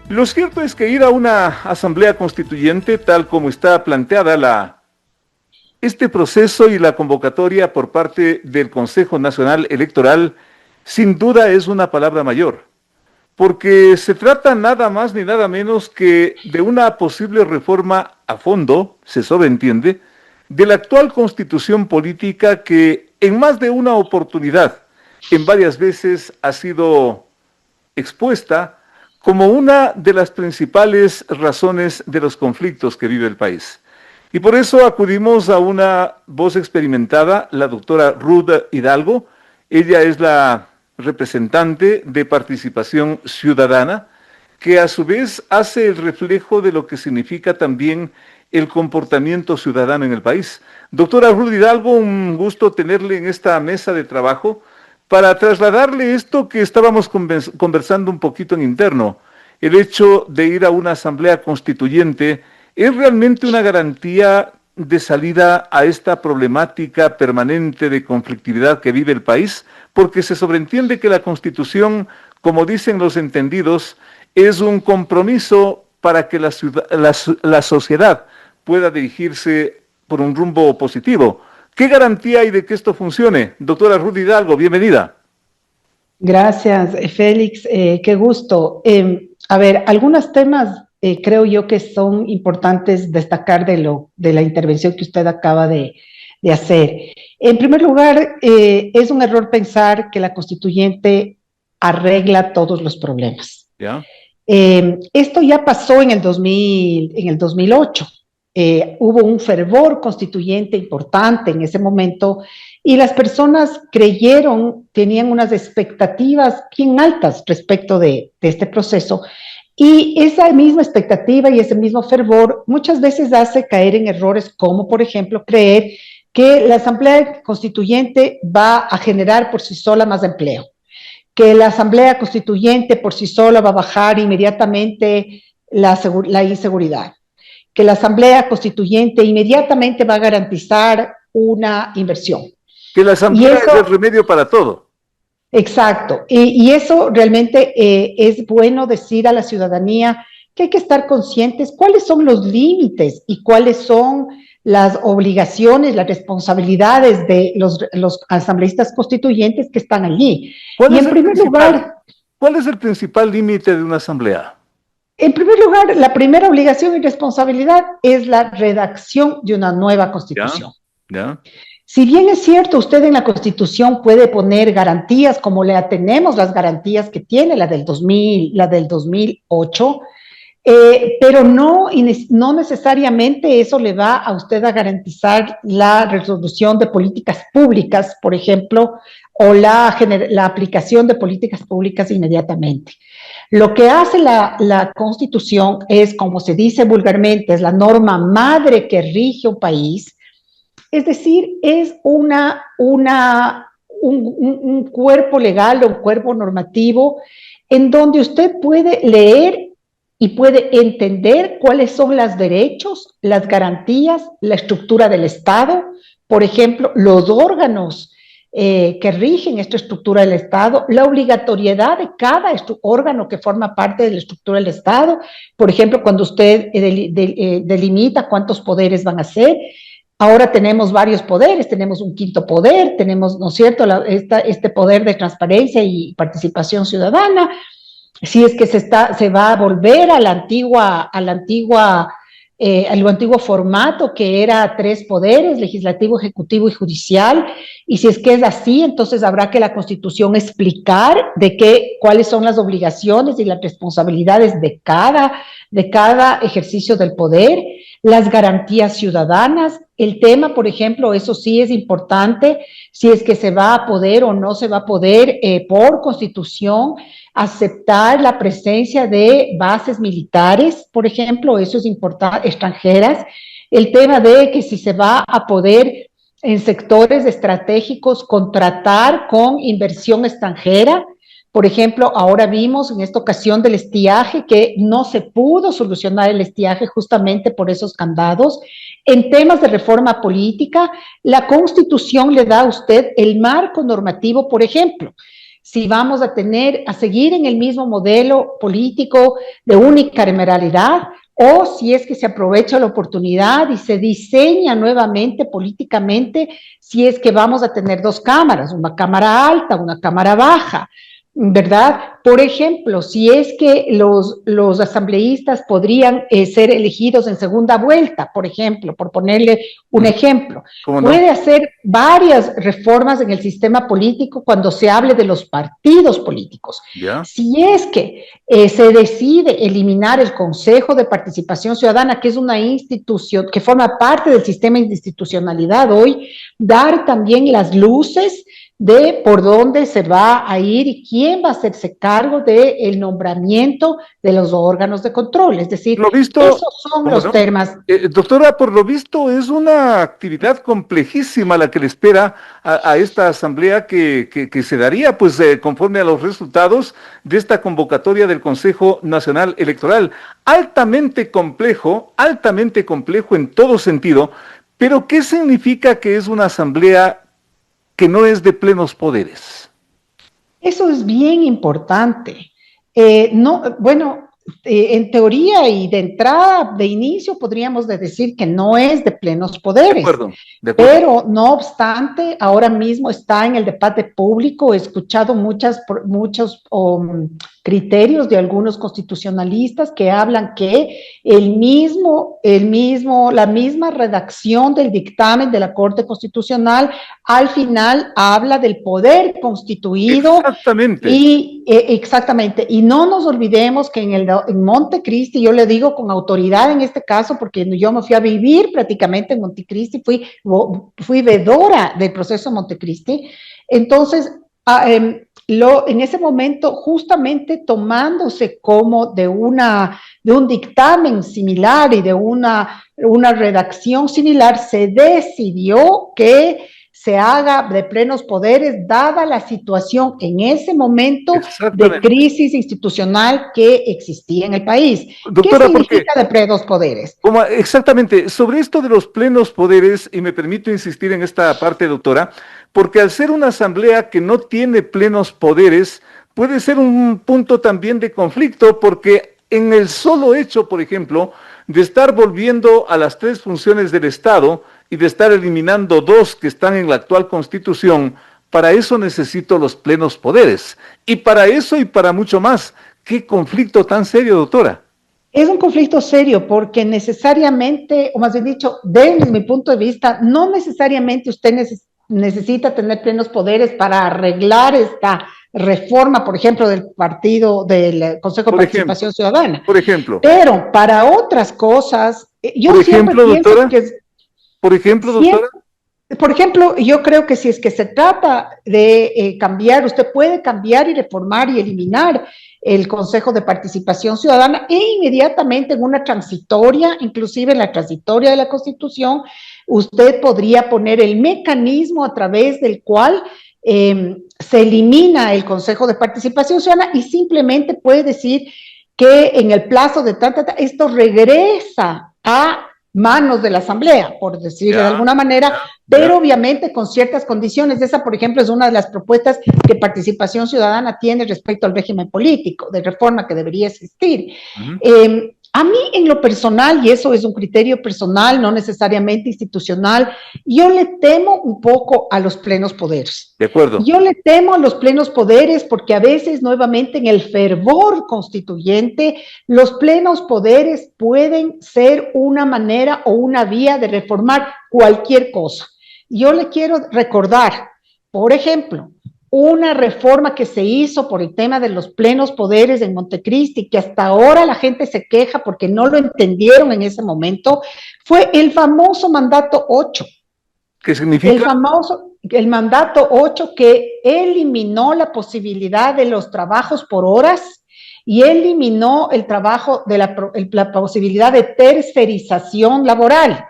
Lo cierto es que ir a una asamblea constituyente, tal como está planteada este proceso y la convocatoria por parte del Consejo Nacional Electoral, sin duda es una palabra mayor, porque se trata nada más ni nada menos que de una posible reforma a fondo, se sobreentiende, de la actual constitución política que en más de una oportunidad, en varias veces ha sido expuesta como una de las principales razones de los conflictos que vive el país. Y por eso acudimos a una voz experimentada, la doctora Ruth Hidalgo. Ella es la representante de Participación Ciudadana, que a su vez hace el reflejo de lo que significa también el comportamiento ciudadano en el país. Doctora Ruth Hidalgo, un gusto tenerle en esta mesa de trabajo para trasladarle esto que estábamos conversando un poquito en interno. El hecho de ir a una asamblea constituyente es realmente una garantía de salida a esta problemática permanente de conflictividad que vive el país, porque se sobreentiende que la Constitución, como dicen los entendidos, es un compromiso para que la sociedad pueda dirigirse por un rumbo positivo. ¿Qué garantía hay de que esto funcione? Doctora Ruth Hidalgo, bienvenida. Gracias, Félix, qué gusto. A ver, algunos temas creo yo que son importantes destacar de la intervención que usted acaba de hacer. En primer lugar, es un error pensar que la constituyente arregla todos los problemas. ¿Ya? Esto ya pasó en el 2008. Hubo un fervor constituyente importante en ese momento y las personas tenían unas expectativas bien altas respecto de este proceso, y esa misma expectativa y ese mismo fervor muchas veces hace caer en errores como, por ejemplo, creer que la Asamblea Constituyente va a generar por sí sola más empleo, que la Asamblea Constituyente por sí sola va a bajar inmediatamente la inseguridad, que la Asamblea Constituyente inmediatamente va a garantizar una inversión. Que la asamblea es el remedio para todo. Exacto, y eso realmente es bueno decir a la ciudadanía que hay que estar conscientes cuáles son los límites y cuáles son las obligaciones, las responsabilidades de los asambleístas constituyentes que están allí. Y en primer lugar, ¿cuál es el principal límite de una asamblea? En primer lugar, la primera obligación y responsabilidad es la redacción de una nueva constitución. ¿Ya? Si bien es cierto, usted en la Constitución puede poner garantías, como le tenemos las garantías que tiene la del 2008, pero no necesariamente eso le va a usted a garantizar la resolución de políticas públicas, por ejemplo, o la aplicación de políticas públicas inmediatamente. Lo que hace la Constitución es, como se dice vulgarmente, es la norma madre que rige un país, es decir, es un cuerpo legal o un cuerpo normativo en donde usted puede leer y puede entender cuáles son los derechos, las garantías, la estructura del Estado, por ejemplo, los órganos que rigen esta estructura del Estado, la obligatoriedad de cada órgano que forma parte de la estructura del Estado, por ejemplo, cuando usted delimita cuántos poderes van a ser. Ahora tenemos varios poderes, tenemos un quinto poder, tenemos, ¿no es cierto?, este poder de transparencia y participación ciudadana. Si es que se va a volver al antiguo formato que era 3 poderes, legislativo, ejecutivo y judicial, y si es que es así, entonces habrá que la Constitución explicar cuáles son las obligaciones y las responsabilidades de cada ejercicio del poder, las garantías ciudadanas, el tema, por ejemplo, eso sí es importante, si es que se va a poder o no se va a poder por Constitución aceptar la presencia de bases militares, por ejemplo, eso es importante, extranjeras, el tema de que si se va a poder en sectores estratégicos contratar con inversión extranjera. Por ejemplo, ahora vimos en esta ocasión del estiaje que no se pudo solucionar el estiaje justamente por esos candados. En temas de reforma política, la Constitución le da a usted el marco normativo, por ejemplo, si vamos a seguir en el mismo modelo político de unicameralidad, o si es que se aprovecha la oportunidad y se diseña nuevamente políticamente, si es que vamos a tener 2 cámaras, una cámara alta, una cámara baja, ¿verdad? Por ejemplo, si es que los asambleístas podrían ser elegidos en segunda vuelta, por ejemplo, por ponerle un ejemplo, puede hacer varias reformas en el sistema político cuando se hable de los partidos políticos. ¿Ya? Si es que se decide eliminar el Consejo de Participación Ciudadana, que es una institución que forma parte del sistema de institucionalidad hoy, dar también las luces de por dónde se va a ir y quién va a hacerse cargo del nombramiento de los órganos de control. Es decir, esos son los temas. Doctora, por lo visto es una actividad complejísima la que le espera a esta asamblea que se daría pues conforme a los resultados de esta convocatoria del Consejo Nacional Electoral. Altamente complejo en todo sentido, pero ¿qué significa que es una asamblea que no es de plenos poderes? Eso es bien importante. En teoría y de entrada, de inicio, podríamos decir que no es de plenos poderes. De acuerdo. Pero, no obstante, ahora mismo está en el debate público. He escuchado muchos criterios de algunos constitucionalistas que hablan que la misma redacción del dictamen de la Corte Constitucional al final habla del poder constituido. Exactamente. Exactamente. Y no nos olvidemos que en Montecristi, yo le digo con autoridad en este caso, porque yo me fui a vivir prácticamente en Montecristi, fui vedora del proceso Montecristi. Entonces, en ese momento, justamente tomándose como de un dictamen similar y de una redacción similar, se decidió que se haga de plenos poderes, dada la situación en ese momento de crisis institucional que existía en el país. Doctora, ¿qué significa de plenos poderes? Exactamente, sobre esto de los plenos poderes, y me permito insistir en esta parte, doctora, porque al ser una asamblea que no tiene plenos poderes, puede ser un punto también de conflicto, porque en el solo hecho, por ejemplo, de estar volviendo a las 3 funciones del Estado y de estar eliminando 2 que están en la actual Constitución, para eso necesito los plenos poderes. Y para eso y para mucho más. ¿Qué conflicto tan serio, doctora? Es un conflicto serio porque necesariamente, o más bien dicho, desde mi punto de vista, no necesariamente usted necesita tener plenos poderes para arreglar esta reforma, por ejemplo, del partido, del Consejo de Participación Ciudadana. Por ejemplo. Pero para otras cosas, yo siempre pienso que... Por ejemplo, doctora. Por ejemplo, yo creo que si es que se trata de cambiar, usted puede cambiar y reformar y eliminar el Consejo de Participación Ciudadana e inmediatamente en una transitoria, inclusive en la transitoria de la Constitución, usted podría poner el mecanismo a través del cual se elimina el Consejo de Participación Ciudadana y simplemente puede decir que en el plazo de esto regresa a manos de la Asamblea, por decirlo de alguna manera, pero obviamente con ciertas condiciones. Esa, por ejemplo, es una de las propuestas que Participación Ciudadana tiene respecto al régimen político, de reforma que debería existir. A mí, en lo personal, y eso es un criterio personal, no necesariamente institucional, yo le temo un poco a los plenos poderes. De acuerdo. Yo le temo a los plenos poderes porque a veces, nuevamente, en el fervor constituyente, los plenos poderes pueden ser una manera o una vía de reformar cualquier cosa. Yo le quiero recordar, por ejemplo, una reforma que se hizo por el tema de los plenos poderes en Montecristi, que hasta ahora la gente se queja porque no lo entendieron en ese momento, fue el famoso mandato 8. ¿Qué significa? El mandato 8 que eliminó la posibilidad de los trabajos por horas y eliminó el trabajo de la posibilidad de tercerización laboral,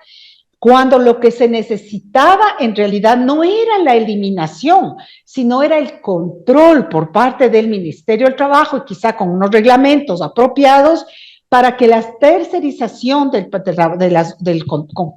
cuando lo que se necesitaba en realidad no era la eliminación, sino era el control por parte del Ministerio del Trabajo y quizá con unos reglamentos apropiados para que la tercerización de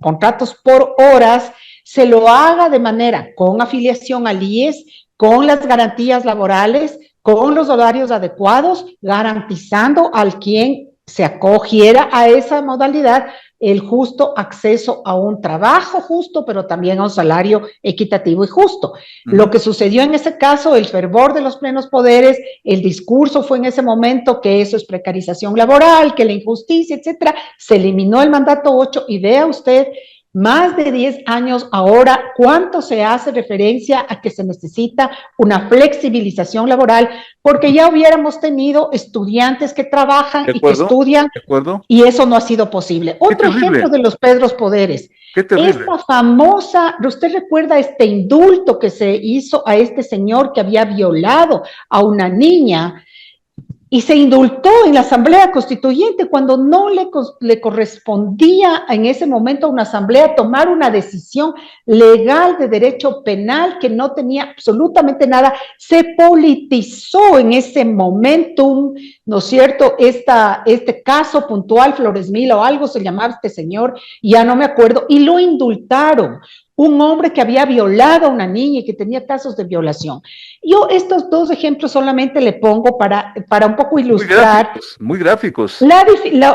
contratos por horas se lo haga de manera con afiliación al IES, con las garantías laborales, con los horarios adecuados, garantizando al quien se acogiera a esa modalidad el justo acceso a un trabajo justo, pero también a un salario equitativo y justo. Lo que sucedió en ese caso, el fervor de los plenos poderes, el discurso fue en ese momento que eso es precarización laboral, que la injusticia, etcétera. Se eliminó el mandato 8 y vea usted, más de 10 años ahora, ¿cuánto se hace referencia a que se necesita una flexibilización laboral? Porque ya hubiéramos tenido estudiantes que trabajan y que estudian, y eso no ha sido posible. Otro ejemplo de los plenos poderes. Esta famosa, ¿usted recuerda este indulto que se hizo a este señor que había violado a una niña? Y se indultó en la Asamblea Constituyente cuando no le correspondía en ese momento a una asamblea tomar una decisión legal de derecho penal que no tenía absolutamente nada. Se politizó en ese momentum, ¿no es cierto? Este caso puntual, Flores Mil o algo se llamaba este señor, ya no me acuerdo, y lo indultaron. Un hombre que había violado a una niña y que tenía casos de violación. Yo estos dos ejemplos solamente le pongo para un poco ilustrar. Muy gráficos.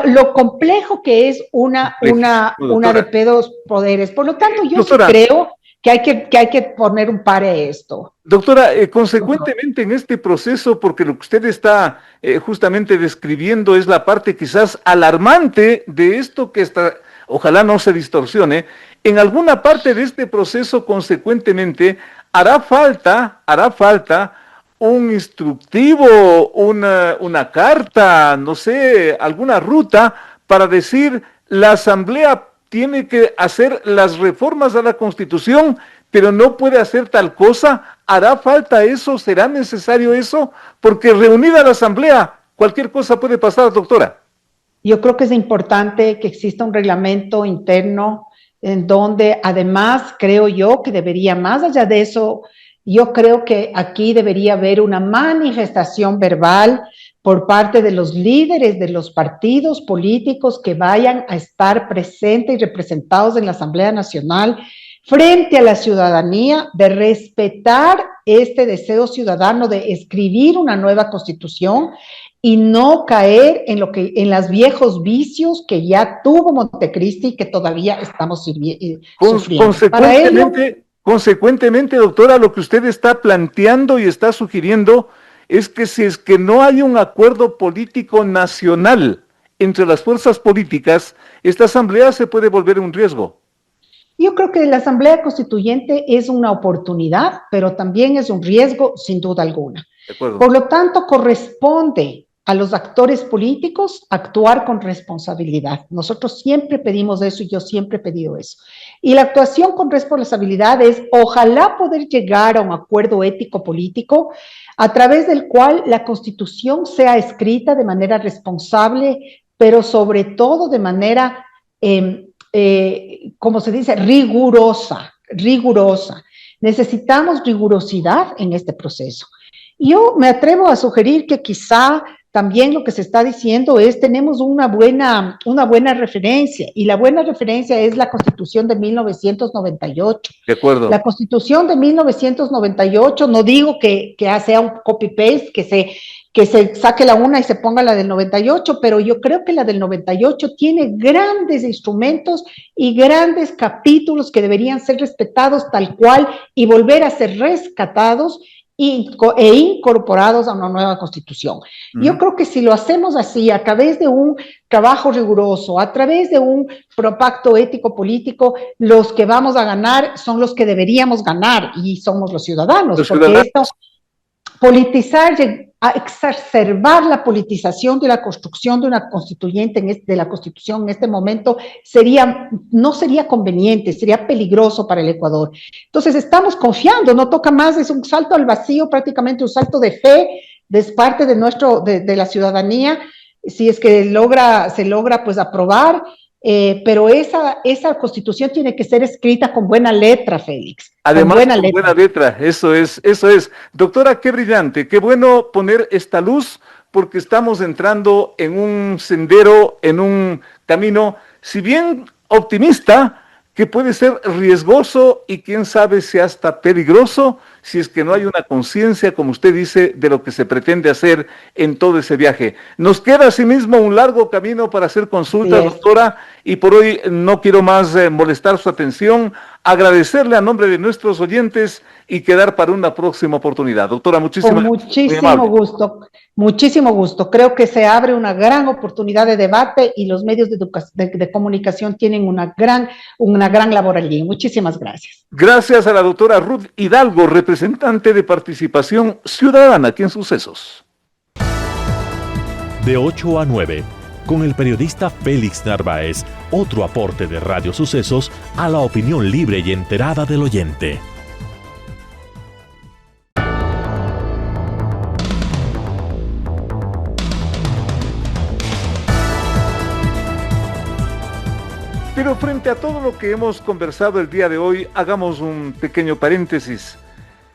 Lo complejo que es una de pedos poderes. Por lo tanto, yo sí creo que hay que poner un par a esto. Doctora, consecuentemente en este proceso, porque lo que usted está justamente describiendo es la parte quizás alarmante de esto que está, ojalá no se distorsione, en alguna parte de este proceso consecuentemente hará falta un instructivo, una carta, no sé, alguna ruta para decir la Asamblea tiene que hacer las reformas a la Constitución, pero no puede hacer tal cosa. ¿Hará falta eso? ¿Será necesario eso? Porque reunida la Asamblea, cualquier cosa puede pasar, doctora. Yo creo que es importante que exista un reglamento interno en donde además creo yo que debería, más allá de eso, yo creo que aquí debería haber una manifestación verbal por parte de los líderes de los partidos políticos que vayan a estar presentes y representados en la Asamblea Nacional frente a la ciudadanía, de respetar este deseo ciudadano de escribir una nueva constitución y no caer en los viejos vicios que ya tuvo Montecristi y que todavía estamos sufriendo. Consecuentemente, doctora, lo que usted está planteando y está sugiriendo es que si es que no hay un acuerdo político nacional entre las fuerzas políticas, esta asamblea se puede volver un riesgo. Yo creo que la Asamblea Constituyente es una oportunidad, pero también es un riesgo, sin duda alguna. De acuerdo. Por lo tanto, corresponde a los actores políticos actuar con responsabilidad. Nosotros siempre pedimos eso y yo siempre he pedido eso. Y la actuación con responsabilidad es, ojalá poder llegar a un acuerdo ético-político a través del cual la Constitución sea escrita de manera responsable, pero sobre todo de manera, como se dice, rigurosa. Necesitamos rigurosidad en este proceso. Yo me atrevo a sugerir que quizá también lo que se está diciendo es tenemos una buena referencia, y la buena referencia es la Constitución de 1998. De acuerdo. La Constitución de 1998, no digo que sea un copy-paste, que se saque la una y se ponga la del 98, pero yo creo que la del 98 tiene grandes instrumentos y grandes capítulos que deberían ser respetados tal cual y volver a ser rescatados e incorporados a una nueva constitución. Yo creo que si lo hacemos así, a través de un trabajo riguroso, a través de un pacto ético-político, los que vamos a ganar son los que deberíamos ganar, y somos los ciudadanos, porque esto, politizar, a exacerbar la politización de la construcción de una constituyente, de la Constitución en este momento, no sería conveniente, sería peligroso para el Ecuador. Entonces estamos confiando, no toca más, es un salto al vacío, prácticamente un salto de fe de parte de la ciudadanía, si es que se logra pues aprobar, pero esa Constitución tiene que ser escrita con buena letra, Félix. Además, con buena letra, eso es. Doctora, qué brillante, qué bueno poner esta luz, porque estamos entrando en un sendero, en un camino, si bien optimista, que puede ser riesgoso y quién sabe si hasta peligroso, si es que no hay una conciencia, como usted dice, de lo que se pretende hacer en todo ese viaje. Nos queda asimismo un largo camino para hacer consultas, doctora, y por hoy no quiero más molestar su atención, agradecerle a nombre de nuestros oyentes y quedar para una próxima oportunidad. Doctora, muchísimas gracias. Muchísimo gusto. Creo que se abre una gran oportunidad de debate y los medios de comunicación tienen una gran labor allí. Muchísimas gracias. Gracias a la doctora Ruth Hidalgo, representante de Participación Ciudadana aquí en Sucesos. De 8 a 9, con el periodista Félix Narváez, otro aporte de Radio Sucesos a la opinión libre y enterada del oyente. Pero frente a todo lo que hemos conversado el día de hoy, hagamos un pequeño paréntesis.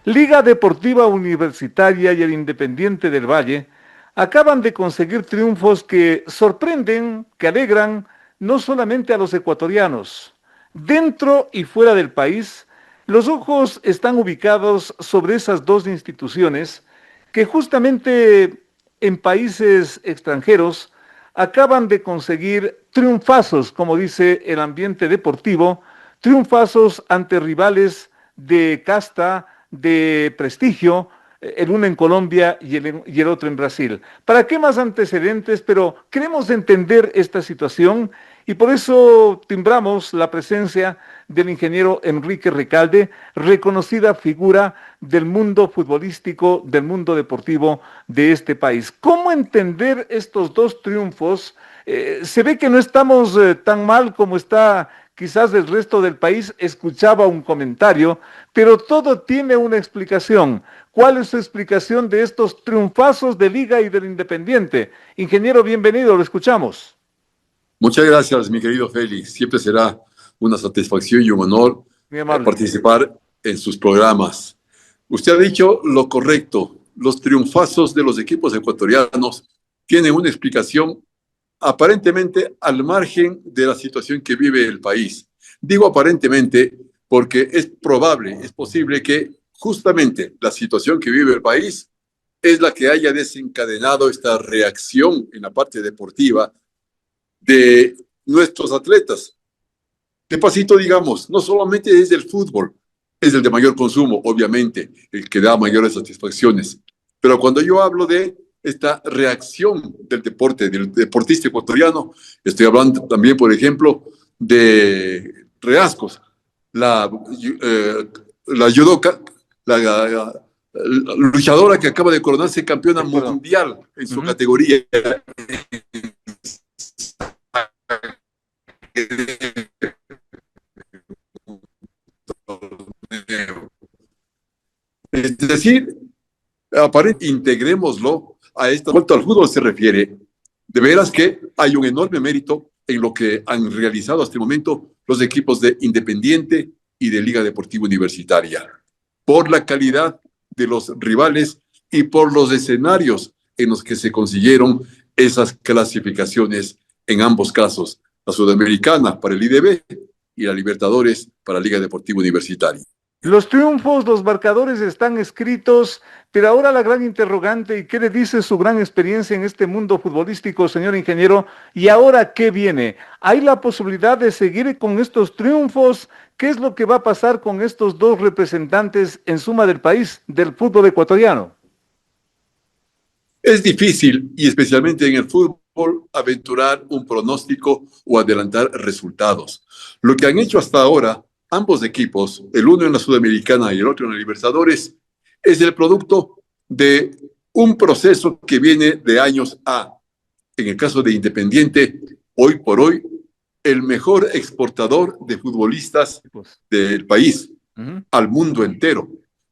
Liga Deportiva Universitaria y el Independiente del Valle acaban de conseguir triunfos que sorprenden, que alegran no solamente a los ecuatorianos. Dentro y fuera del país, los ojos están ubicados sobre esas dos instituciones que justamente en países extranjeros acaban de conseguir triunfazos, como dice el ambiente deportivo, triunfazos ante rivales de casta, de prestigio, el uno en Colombia y el otro en Brasil. ¿Para qué más antecedentes? Pero queremos entender esta situación y por eso timbramos la presencia del ingeniero Enrique Recalde, reconocida figura del mundo futbolístico, del mundo deportivo de este país. ¿Cómo entender estos dos triunfos? Se ve que no estamos tan mal como está quizás el resto del país. Escuchaba un comentario, pero todo tiene una explicación. ¿Cuál es su explicación de estos triunfazos de Liga y del Independiente? Ingeniero, bienvenido, lo escuchamos. Muchas gracias, mi querido Félix. Siempre será una satisfacción y un honor participar en sus programas. Usted ha dicho lo correcto. Los triunfazos de los equipos ecuatorianos tienen una explicación aparentemente al margen de la situación que vive el país. Digo aparentemente porque es probable, es posible que justamente la situación que vive el país es la que haya desencadenado esta reacción en la parte deportiva de nuestros atletas. De pasito, digamos, no solamente es el fútbol, es el de mayor consumo, obviamente, el que da mayores satisfacciones. Pero cuando yo hablo de esta reacción del deporte, del deportista ecuatoriano, estoy hablando también, por ejemplo, de Reascos, la judoka, la luchadora que acaba de coronarse campeona mundial en su categoría. Es decir, aparentemente integrémoslo a esta. Cuanto al fútbol se refiere, de veras que hay un enorme mérito en lo que han realizado hasta el momento los equipos de Independiente y de Liga Deportiva Universitaria, por la calidad de los rivales y por los escenarios en los que se consiguieron esas clasificaciones en ambos casos, la Sudamericana para el IDB y la Libertadores para la Liga Deportiva Universitaria. Los triunfos, los marcadores están escritos, pero ahora la gran interrogante, ¿y qué le dice su gran experiencia en este mundo futbolístico, señor ingeniero? ¿Y ahora qué viene? ¿Hay la posibilidad de seguir con estos triunfos? ¿Qué es lo que va a pasar con estos dos representantes en suma del país, del fútbol ecuatoriano? Es difícil, y especialmente en el fútbol, aventurar un pronóstico o adelantar resultados. Lo que han hecho hasta ahora ambos equipos, el uno en la Sudamericana y el otro en la Libertadores, es el producto de un proceso que viene de años A. En el caso de Independiente, hoy por hoy, el mejor exportador de futbolistas del país al mundo entero.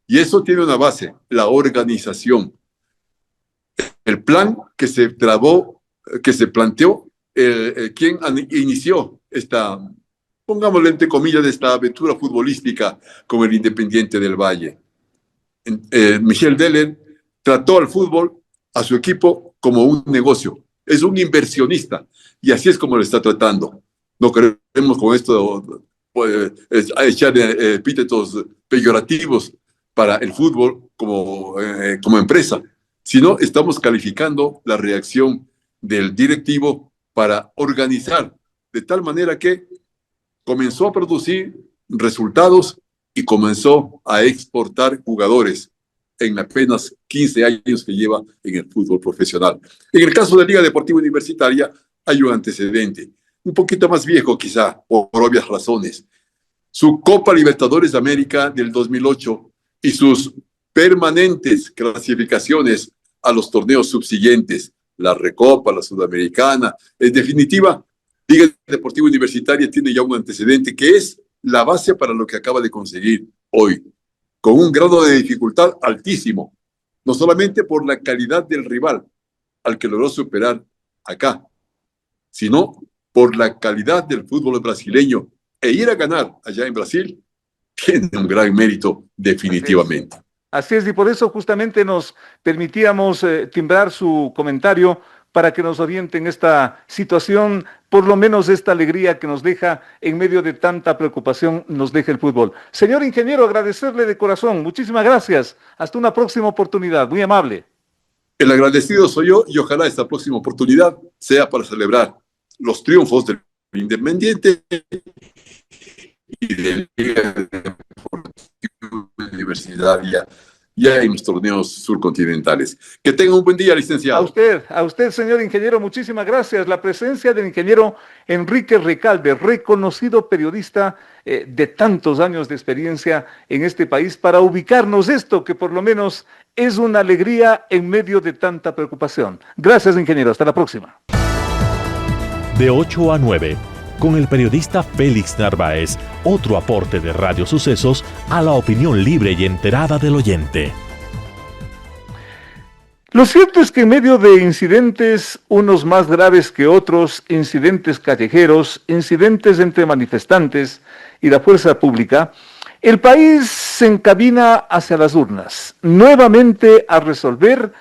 Y eso tiene una base, la organización. El plan que se trabó, que se planteó, quien inició esta, pongámosle entre comillas, de esta aventura futbolística con el Independiente del Valle. Michel Deller trató al fútbol, a su equipo, como un negocio. Es un inversionista y así es como lo está tratando. No queremos con esto echar epítetos peyorativos para el fútbol como empresa, sino estamos calificando la reacción del directivo para organizar de tal manera que comenzó a producir resultados y comenzó a exportar jugadores en apenas 15 años que lleva en el fútbol profesional. En el caso de Liga Deportiva Universitaria hay un antecedente, un poquito más viejo quizá, por obvias razones. Su Copa Libertadores de América del 2008 y sus permanentes clasificaciones a los torneos subsiguientes, la Recopa, la Sudamericana. En definitiva, Liga Deportiva Universitaria tiene ya un antecedente que es la base para lo que acaba de conseguir hoy, con un grado de dificultad altísimo, no solamente por la calidad del rival al que logró superar acá, sino por la calidad del fútbol brasileño, e ir a ganar allá en Brasil tiene un gran mérito definitivamente. Así es, y por eso justamente nos permitíamos timbrar su comentario para que nos oriente en esta situación, por lo menos esta alegría que nos deja en medio de tanta preocupación, nos deja el fútbol. Señor ingeniero, agradecerle de corazón, muchísimas gracias, hasta una próxima oportunidad, muy amable. El agradecido soy yo y ojalá esta próxima oportunidad sea para celebrar los triunfos del Independiente y de Liga Deportiva Universitaria ya en los torneos surcontinentales. Que tenga un buen día, licenciado. A usted, señor ingeniero, muchísimas gracias. La presencia del ingeniero Enrique Recalde, reconocido periodista de tantos años de experiencia en este país, para ubicarnos esto, que por lo menos es una alegría en medio de tanta preocupación. Gracias, ingeniero. Hasta la próxima. De 8 a 9, con el periodista Félix Narváez, otro aporte de Radio Sucesos a la opinión libre y enterada del oyente. Lo cierto es que en medio de incidentes, unos más graves que otros, incidentes callejeros, incidentes entre manifestantes y la fuerza pública, el país se encamina hacia las urnas, nuevamente a resolver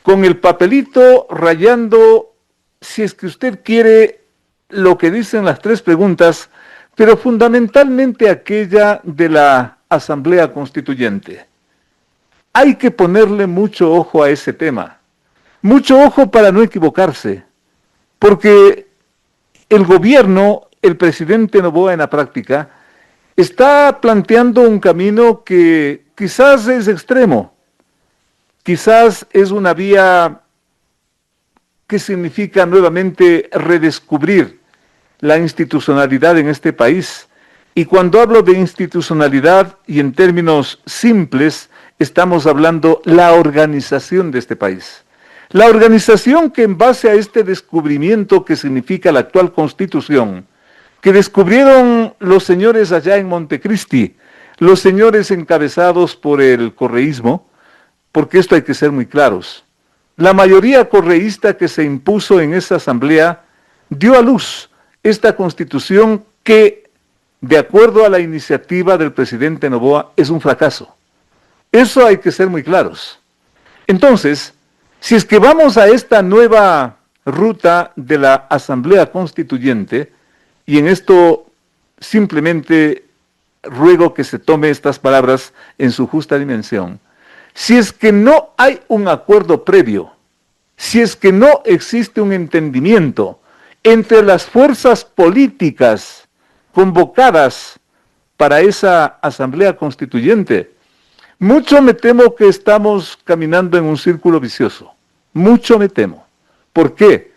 con el papelito rayando, si es que usted quiere, lo que dicen las tres preguntas, pero fundamentalmente aquella de la Asamblea Constituyente. Hay que ponerle mucho ojo a ese tema, mucho ojo para no equivocarse, porque el gobierno, el presidente Noboa en la práctica, está planteando un camino que quizás es extremo, quizás es una vía que significa nuevamente redescubrir la institucionalidad en este país. Y cuando hablo de institucionalidad y en términos simples, estamos hablando la organización de este país. La organización que en base a este descubrimiento que significa la actual Constitución, que descubrieron los señores allá en Montecristi, los señores encabezados por el correísmo, porque esto hay que ser muy claros. La mayoría correísta que se impuso en esa asamblea dio a luz esta Constitución que, de acuerdo a la iniciativa del presidente Noboa, es un fracaso. Eso hay que ser muy claros. Entonces, si es que vamos a esta nueva ruta de la Asamblea Constituyente, y en esto simplemente ruego que se tome estas palabras en su justa dimensión, si es que no hay un acuerdo previo, si es que no existe un entendimiento entre las fuerzas políticas convocadas para esa Asamblea Constituyente, mucho me temo que estamos caminando en un círculo vicioso. Mucho me temo. ¿Por qué?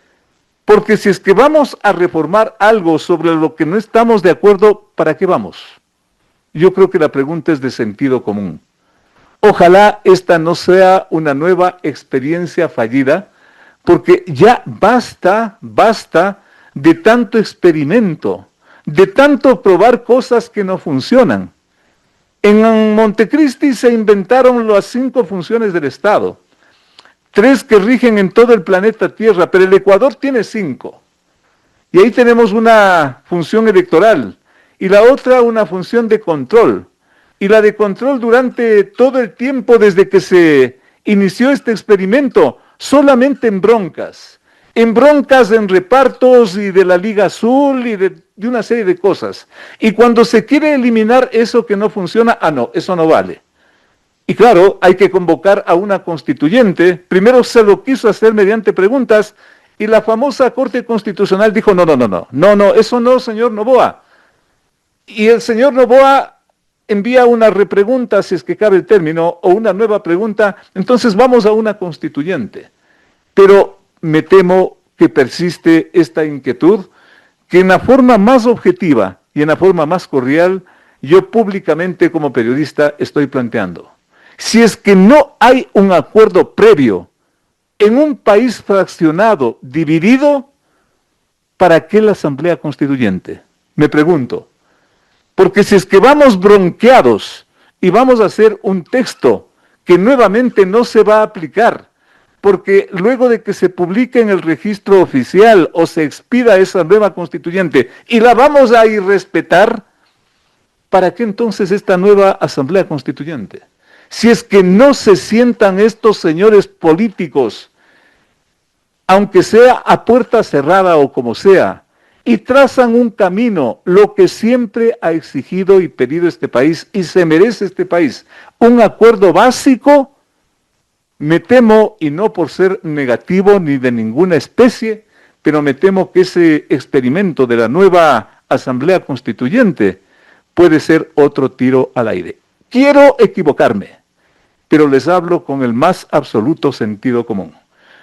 Porque si es que vamos a reformar algo sobre lo que no estamos de acuerdo, ¿para qué vamos? Yo creo que la pregunta es de sentido común. Ojalá esta no sea una nueva experiencia fallida, porque ya basta de tanto experimento, de tanto probar cosas que no funcionan. En Montecristi se inventaron las 5 funciones del Estado, 3 que rigen en todo el planeta Tierra, pero el Ecuador tiene 5. Y ahí tenemos una función electoral, y la otra una función de control. Y la de control durante todo el tiempo desde que se inició este experimento, solamente en broncas, en repartos y de la Liga Azul y de una serie de cosas. Y cuando se quiere eliminar eso que no funciona, no, eso no vale. Y claro, hay que convocar a una constituyente. Primero se lo quiso hacer mediante preguntas y la famosa Corte Constitucional dijo, no, eso no, señor Noboa. Y el señor Noboa envía una repregunta, si es que cabe el término, o una nueva pregunta, entonces vamos a una constituyente. Pero me temo que persiste esta inquietud, que en la forma más objetiva y en la forma más cordial, yo públicamente como periodista estoy planteando. Si es que no hay un acuerdo previo en un país fraccionado, dividido, ¿para qué la Asamblea Constituyente? Me pregunto. Porque si es que vamos bronqueados y vamos a hacer un texto que nuevamente no se va a aplicar, porque luego de que se publique en el registro oficial o se expida esa nueva constituyente y la vamos a irrespetar, ¿para qué entonces esta nueva Asamblea Constituyente? Si es que no se sientan estos señores políticos, aunque sea a puerta cerrada o como sea, y trazan un camino, lo que siempre ha exigido y pedido este país, y se merece este país, un acuerdo básico, me temo, y no por ser negativo ni de ninguna especie, pero me temo que ese experimento de la nueva Asamblea Constituyente puede ser otro tiro al aire. Quiero equivocarme, pero les hablo con el más absoluto sentido común.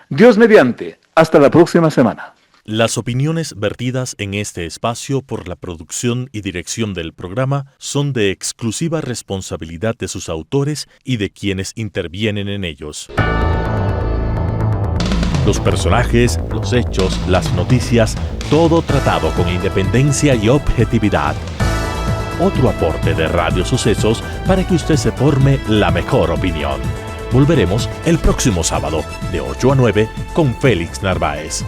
Dios mediante, hasta la próxima semana. Las opiniones vertidas en este espacio por la producción y dirección del programa son de exclusiva responsabilidad de sus autores y de quienes intervienen en ellos. Los personajes, los hechos, las noticias, todo tratado con independencia y objetividad. Otro aporte de Radio Sucesos para que usted se forme la mejor opinión. Volveremos el próximo sábado de 8 a 9 con Félix Narváez.